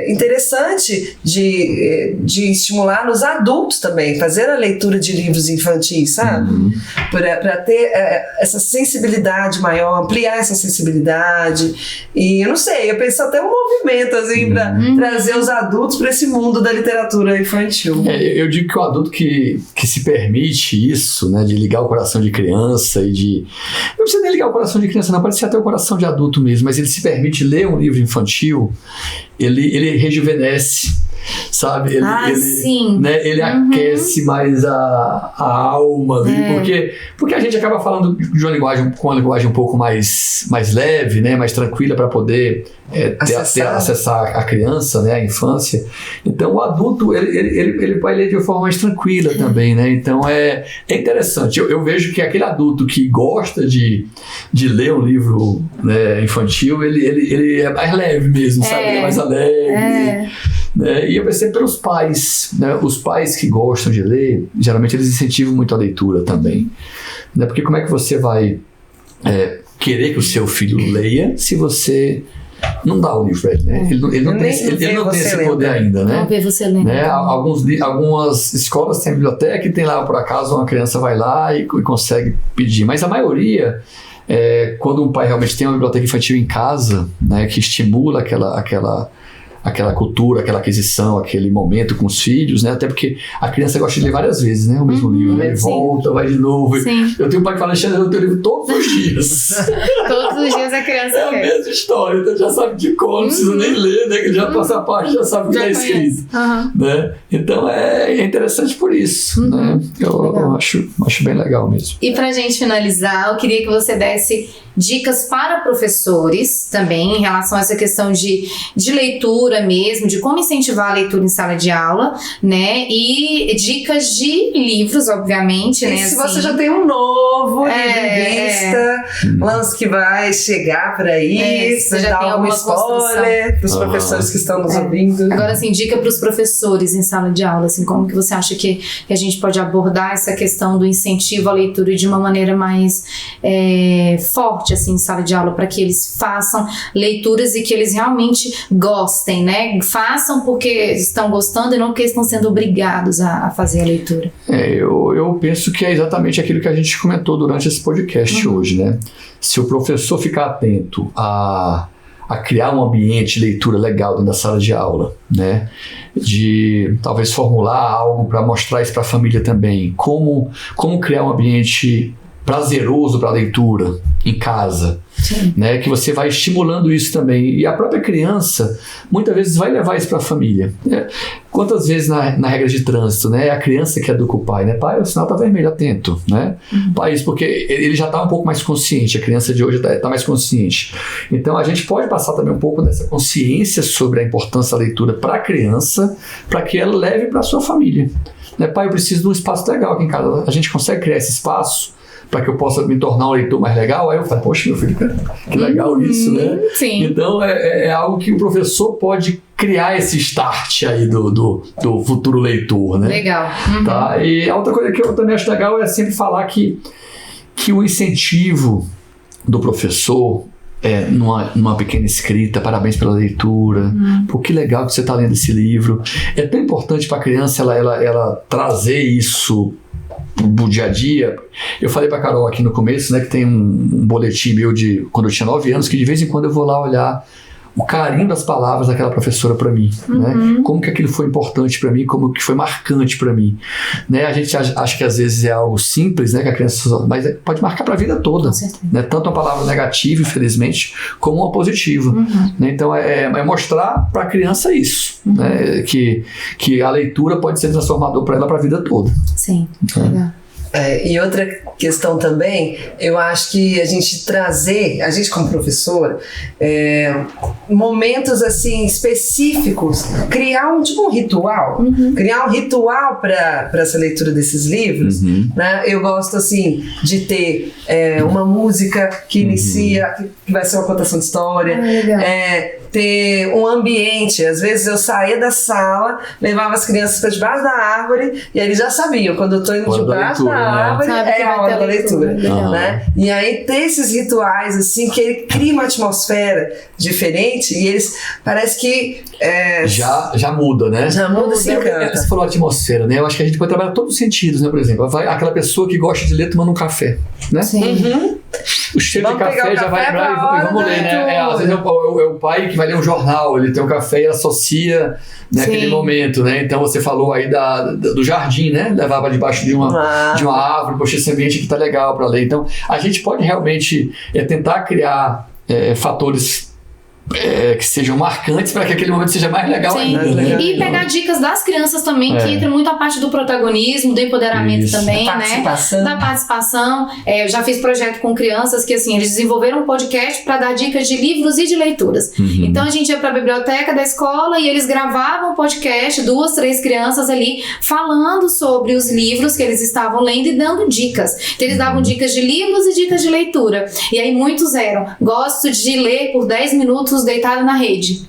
interessante de estimular nos adultos também, fazer a leitura de livros infantis, sabe, para ter essa sensibilidade maior, ampliar essa sensibilidade. E eu não sei, eu penso até um movimento assim para trazer os adultos para esse mundo da literatura infantil. Eu digo que o adulto que se permite isso, né, de ligar o coração de criança e de... Não precisa nem ligar o coração de criança, não, pode ser até o coração de adulto mesmo, mas ele se permite ler um livro infantil, ele rejuvenesce, sabe? Ele aquece mais a alma dele, porque a gente acaba falando de uma linguagem, com uma linguagem um pouco mais leve, né, mais tranquila, para poder acessar a criança, né, a infância. Então o adulto ele vai ler de uma forma mais tranquila também, né? Então é interessante. Eu vejo que aquele adulto que gosta de ler um livro, né, infantil, ele é mais leve mesmo, sabe? Ele é mais alegre. Né? E eu percebo pelos pais, né? Os pais que gostam de ler, geralmente eles incentivam muito a leitura também, né? Porque como é que você vai querer que o seu filho leia se você não dá o livro para ele, né? Ele não tem esse poder ainda, né? Vamos ver você lendo. Né? Algumas escolas têm biblioteca e tem lá, por acaso, uma criança vai lá e consegue pedir. Mas a maioria, quando um pai realmente tem uma biblioteca infantil em casa, né, que estimula aquela cultura, aquela aquisição, aquele momento com os filhos, né? Até porque a criança gosta de ler várias vezes, né? O mesmo livro, né? Ele volta, vai de novo. Sim. Eu tenho um pai que fala, Alexandre, eu tenho livro todos os dias. Todos os dias a criança É a mesma história, então já sabe de cor, não precisa nem ler, né? Que já passa a parte, já sabe o que está escrito. Né? Então é interessante por isso, né? Eu acho bem legal mesmo. E pra gente finalizar, eu queria que você desse dicas para professores também em relação a essa questão de leitura mesmo, de como incentivar a leitura em sala de aula, né? E dicas de livros, obviamente, né? Se você já tem um novo livro em vista, lance que vai chegar por aí, você já tem alguma spoiler para os professores que estão nos ouvindo. Agora, assim, dica para os professores em sala de aula, assim, como que você acha que a gente pode abordar essa questão do incentivo à leitura de uma maneira mais forte, assim, em sala de aula, para que eles façam leituras e que eles realmente gostem, né? Façam porque estão gostando e não porque estão sendo obrigados a fazer a leitura. Eu penso que é exatamente aquilo que a gente comentou durante esse podcast hoje, né? Se o professor ficar atento a criar um ambiente de leitura legal dentro da sala de aula, né? De talvez formular algo para mostrar isso para a família também. Como criar um ambiente prazeroso para a leitura em casa, né? Que você vai estimulando isso também. E a própria criança, muitas vezes, vai levar isso para a família. Né? Quantas vezes na regra de trânsito, né? É a criança que educa o pai, né? Pai, o sinal está vermelho, atento, né? Pai, isso porque ele já está um pouco mais consciente, a criança de hoje está mais consciente. Então, a gente pode passar também um pouco dessa consciência sobre a importância da leitura para a criança, para que ela leve para a sua família. Né? Pai, eu preciso de um espaço legal aqui em casa. A gente consegue criar esse espaço para que eu possa me tornar um leitor mais legal? Aí eu falo, poxa, meu filho, que legal isso, né? Sim. Então, é algo que o professor pode criar esse start aí do futuro leitor, né? Legal. Tá? E a outra coisa que eu também acho legal é sempre falar que o incentivo do professor numa pequena escrita, parabéns pela leitura, pô, que legal que você está lendo esse livro. É tão importante para a criança ela trazer isso do dia a dia. Eu falei pra Carol aqui no começo, né, que tem um boletim meu de quando eu tinha 9 anos, que de vez em quando eu vou lá olhar o carinho das palavras daquela professora para mim, né? Como que aquilo foi importante para mim, como que foi marcante para mim, né? A gente acha que às vezes é algo simples, né, que a criança, mas pode marcar para a vida toda, né? Tanto uma palavra negativa, infelizmente, como uma positiva, né? Então é mostrar para a criança isso, né? Que a leitura pode ser transformador para ela para a vida toda. Sim, legal. E outra questão também, eu acho que a gente como professor, momentos assim específicos, criar um ritual, para essa leitura desses livros, né? Eu gosto assim de ter uma música que inicia, que vai ser uma contação de história, ter um ambiente. Às vezes eu saía da sala, levava as crianças para debaixo da árvore e eles já sabiam, quando eu estou indo debaixo da árvore, é a hora da leitura, né? E aí ter esses rituais assim, que ele cria uma atmosfera diferente e eles, parece que já muda, né? Já muda, se encanta. Você falou atmosfera, né? Eu acho que a gente pode trabalhar todos os sentidos, né? Por exemplo, aquela pessoa que gosta de ler tomando um café, né? Sim. O cheiro de café já vai lembrar e vamos ler, né? Às vezes é o pai que vai ler um jornal, ele tem um café e associa naquele momento, né? Então você falou aí do jardim, né? Levava debaixo de uma árvore, poxa, esse ambiente aqui tá legal para ler. Então a gente pode realmente tentar criar fatores que sejam marcantes para que aquele momento seja mais legal ainda. Né? E pegar dicas das crianças também, que entra muito a parte do protagonismo, do empoderamento também, da participação. Da participação. Eu já fiz projeto com crianças que, assim, eles desenvolveram um podcast para dar dicas de livros e de leituras. Então a gente ia para a biblioteca da escola e eles gravavam um podcast, 2, 3 crianças ali, falando sobre os livros que eles estavam lendo e dando dicas. Então eles davam dicas de livros e dicas de leitura. E aí muitos eram, gosto de ler por 10 minutos minutos deitado na rede.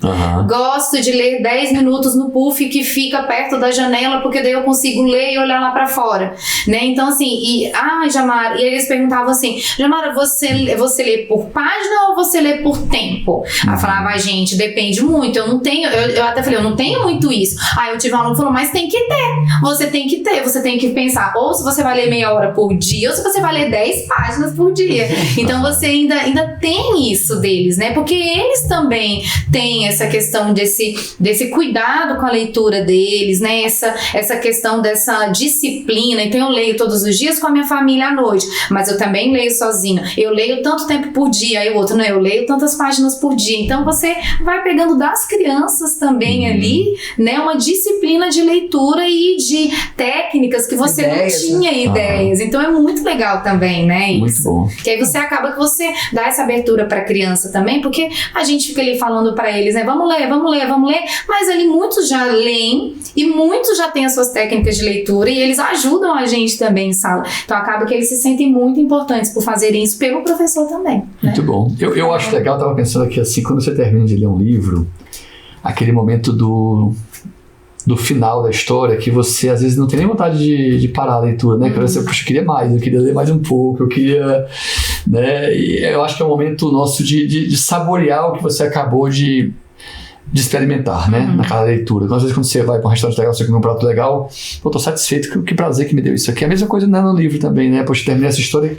Gosto de ler 10 minutos no puff que fica perto da janela, porque daí eu consigo ler e olhar lá pra fora, né? Então assim, Jamara, e eles perguntavam assim, Jamara, você lê por página ou você lê por tempo? Aí eu falava, gente, depende muito, eu não tenho, eu até falei, eu não tenho muito isso. Aí eu tive um aluno que falou, mas tem que ter, você tem que pensar, ou se você vai ler meia hora por dia, ou se você vai ler 10 páginas por dia. Então você ainda tem isso deles, né? Porque eles também têm essa questão desse cuidado com a leitura deles, né? Essa questão dessa disciplina. Então eu leio todos os dias com a minha família à noite, mas eu também leio sozinha. Eu leio tanto tempo por dia, aí o outro, não, eu leio tantas páginas por dia. Então você vai pegando das crianças também ali, né? Uma disciplina de leitura e de técnicas que você não tinha ideias. Então é muito legal também, né? Isso. Muito bom. Que aí você acaba que você dá essa abertura pra criança também, porque a gente fica ali falando pra eles, né? Vamos ler, mas ali muitos já leem e muitos já têm as suas técnicas de leitura e eles ajudam a gente também em sala. Então acaba que eles se sentem muito importantes por fazerem isso pelo professor também. Muito bom. Eu acho legal, eu tava pensando aqui assim, quando você termina de ler um livro, aquele momento do final da história, que você às vezes não tem nem vontade de parar a leitura, né? Que você, poxa, eu queria mais, eu queria ler mais um pouco, eu queria, né? E eu acho que é um momento nosso de saborear o que você acabou de experimentar, né? Naquela leitura. Às vezes quando você vai para um restaurante legal, você come um prato legal, eu tô satisfeito, que prazer que me deu isso aqui. A mesma coisa no livro também, né? Poxa, terminei essa história,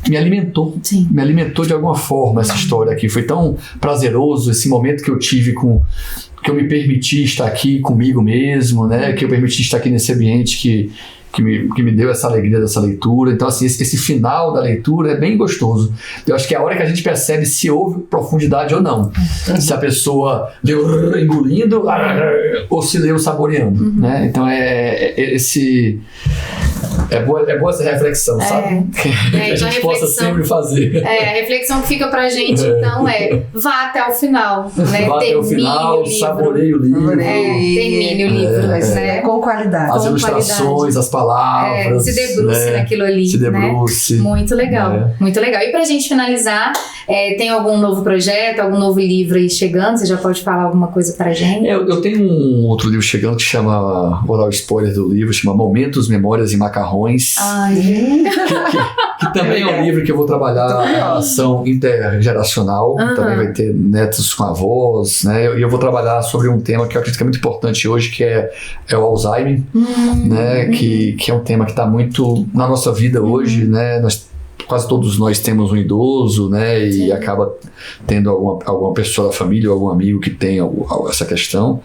me alimentou. Sim. Me alimentou de alguma forma essa história aqui. Foi tão prazeroso esse momento que eu tive que eu me permiti estar aqui comigo mesmo, né? Que eu permiti estar aqui nesse ambiente que me deu essa alegria dessa leitura. Então, assim, esse final da leitura é bem gostoso. Eu acho que é a hora que a gente percebe se houve profundidade ou não. Se a pessoa leu engolindo ou se leu saboreando, né? Então, é boa essa reflexão, sabe? Que a gente possa sempre fazer. A reflexão que fica pra gente, então, vá até o final, né? Vá até o final, saboreie o livro. Termine o livro, né? Com qualidade. As ilustrações, as palavras. Se debruce naquilo ali. Se debruce. Né? Muito legal, muito legal. E pra gente finalizar, tem algum novo projeto, algum novo livro aí chegando? Você já pode falar alguma coisa pra gente? Eu tenho um outro livro chegando que chama, vou dar o spoiler do livro, chama Momentos, Memórias e Macarrões. Que também é um livro que eu vou trabalhar a ação intergeracional. Também vai ter netos com avós, né? E eu vou trabalhar sobre um tema que eu acredito que é muito importante hoje, que é o Alzheimer, né? Que é um tema que está muito na nossa vida hoje, né? Quase todos nós temos um idoso, né? E acaba tendo alguma pessoa da família ou algum amigo que tem essa questão,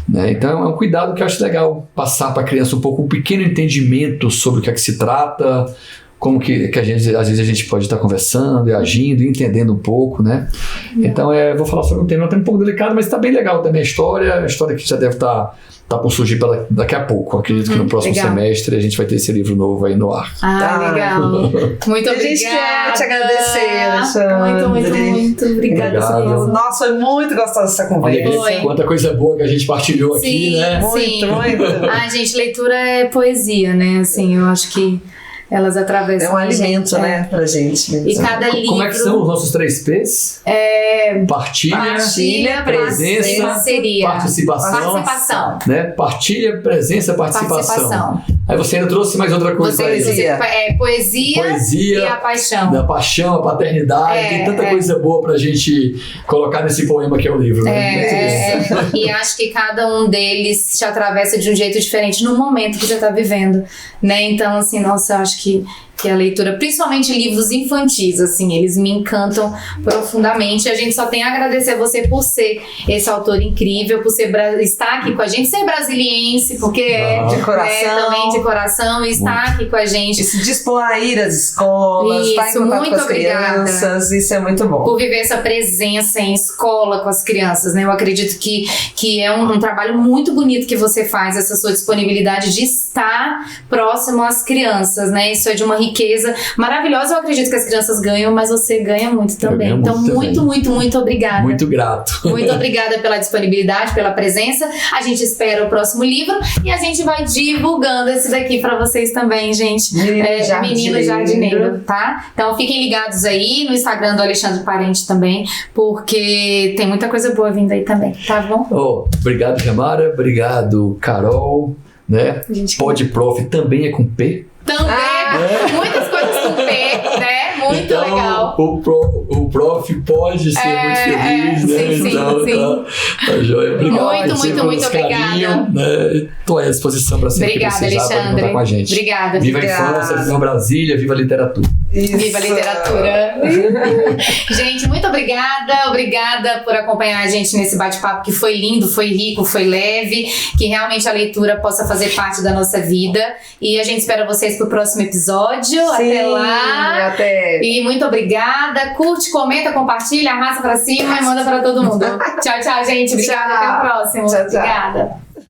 né? Então é um cuidado que eu acho legal passar para a criança um pouco um pequeno entendimento sobre o que é que se trata, como que às vezes a gente pode estar conversando e agindo, entendendo um pouco, né? Então vou falar sobre um tema um pouco delicado, mas está bem legal também a história que já deve estar por surgir daqui a pouco. Acredito que no próximo semestre a gente vai ter esse livro novo aí no ar. Legal. Muito obrigada. A gente quer te agradecer, Alexandre. Muito obrigada. Nossa, foi muito gostosa essa conversa. Olha, quanta coisa boa que a gente partilhou aqui, né? Muito. Muito. Gente, leitura é poesia, né? Assim, eu acho que elas atravessam. É um alimento, né, pra gente. E cada livro. Como é que são os nossos 3 P's? Partilha, presença, participação. Né? Partilha, presença, participação. Aí você ainda trouxe mais outra coisa. Poesia e a paixão. Da paixão, a paternidade. Tem tanta coisa boa pra gente colocar nesse poema que é o livro. Né? E acho que cada um deles te atravessa de um jeito diferente no momento que você tá vivendo, né? Então, assim, nossa, eu acho que a leitura, principalmente livros infantis, assim, eles me encantam profundamente. A gente só tem a agradecer a você por ser esse autor incrível, por estar aqui com a gente, ser brasiliense, porque de coração. Também de coração, e estar aqui com a gente. E se dispor a ir às escolas, estar em contato com as crianças, isso é muito bom. Por viver essa presença em escola com as crianças, né? Eu acredito que é um trabalho muito bonito que você faz, essa sua disponibilidade de estar próximo às crianças, né? Isso é de uma riqueza riqueza maravilhosa. Eu acredito que as crianças ganham, mas você ganha muito também. Então, muito obrigada. Muito grato. Muito obrigada pela disponibilidade, pela presença. A gente espera o próximo livro e a gente vai divulgando esse daqui pra vocês também, gente. Menino Jardineiro, tá? Então fiquem ligados aí no Instagram do Alexandre Parente também, porque tem muita coisa boa vindo aí também, tá bom? Obrigado, Jamara. Obrigado, Carol. Né? Pode Prof também é com P. Também, muitas coisas com P, né? Muito então, legal. O prof pode ser muito feliz, né? Sim, então, sim. Tá joia. Obrigado. Muito obrigada. Estou à disposição para sempre obrigada, precisar, para contar com a gente. Obrigada. Viva a infância, viva Brasília, viva a literatura. Isso. Viva a literatura. Gente, muito obrigada. Obrigada por acompanhar a gente nesse bate-papo que foi lindo, foi rico, foi leve. Que realmente a leitura possa fazer parte da nossa vida. E a gente espera vocês pro próximo episódio. Sim, até lá. Até. E muito obrigada. Curte, comenta, compartilha, arrasta pra cima e manda pra todo mundo. Tchau, gente. Obrigada. Até o próximo. Tchau. Obrigada.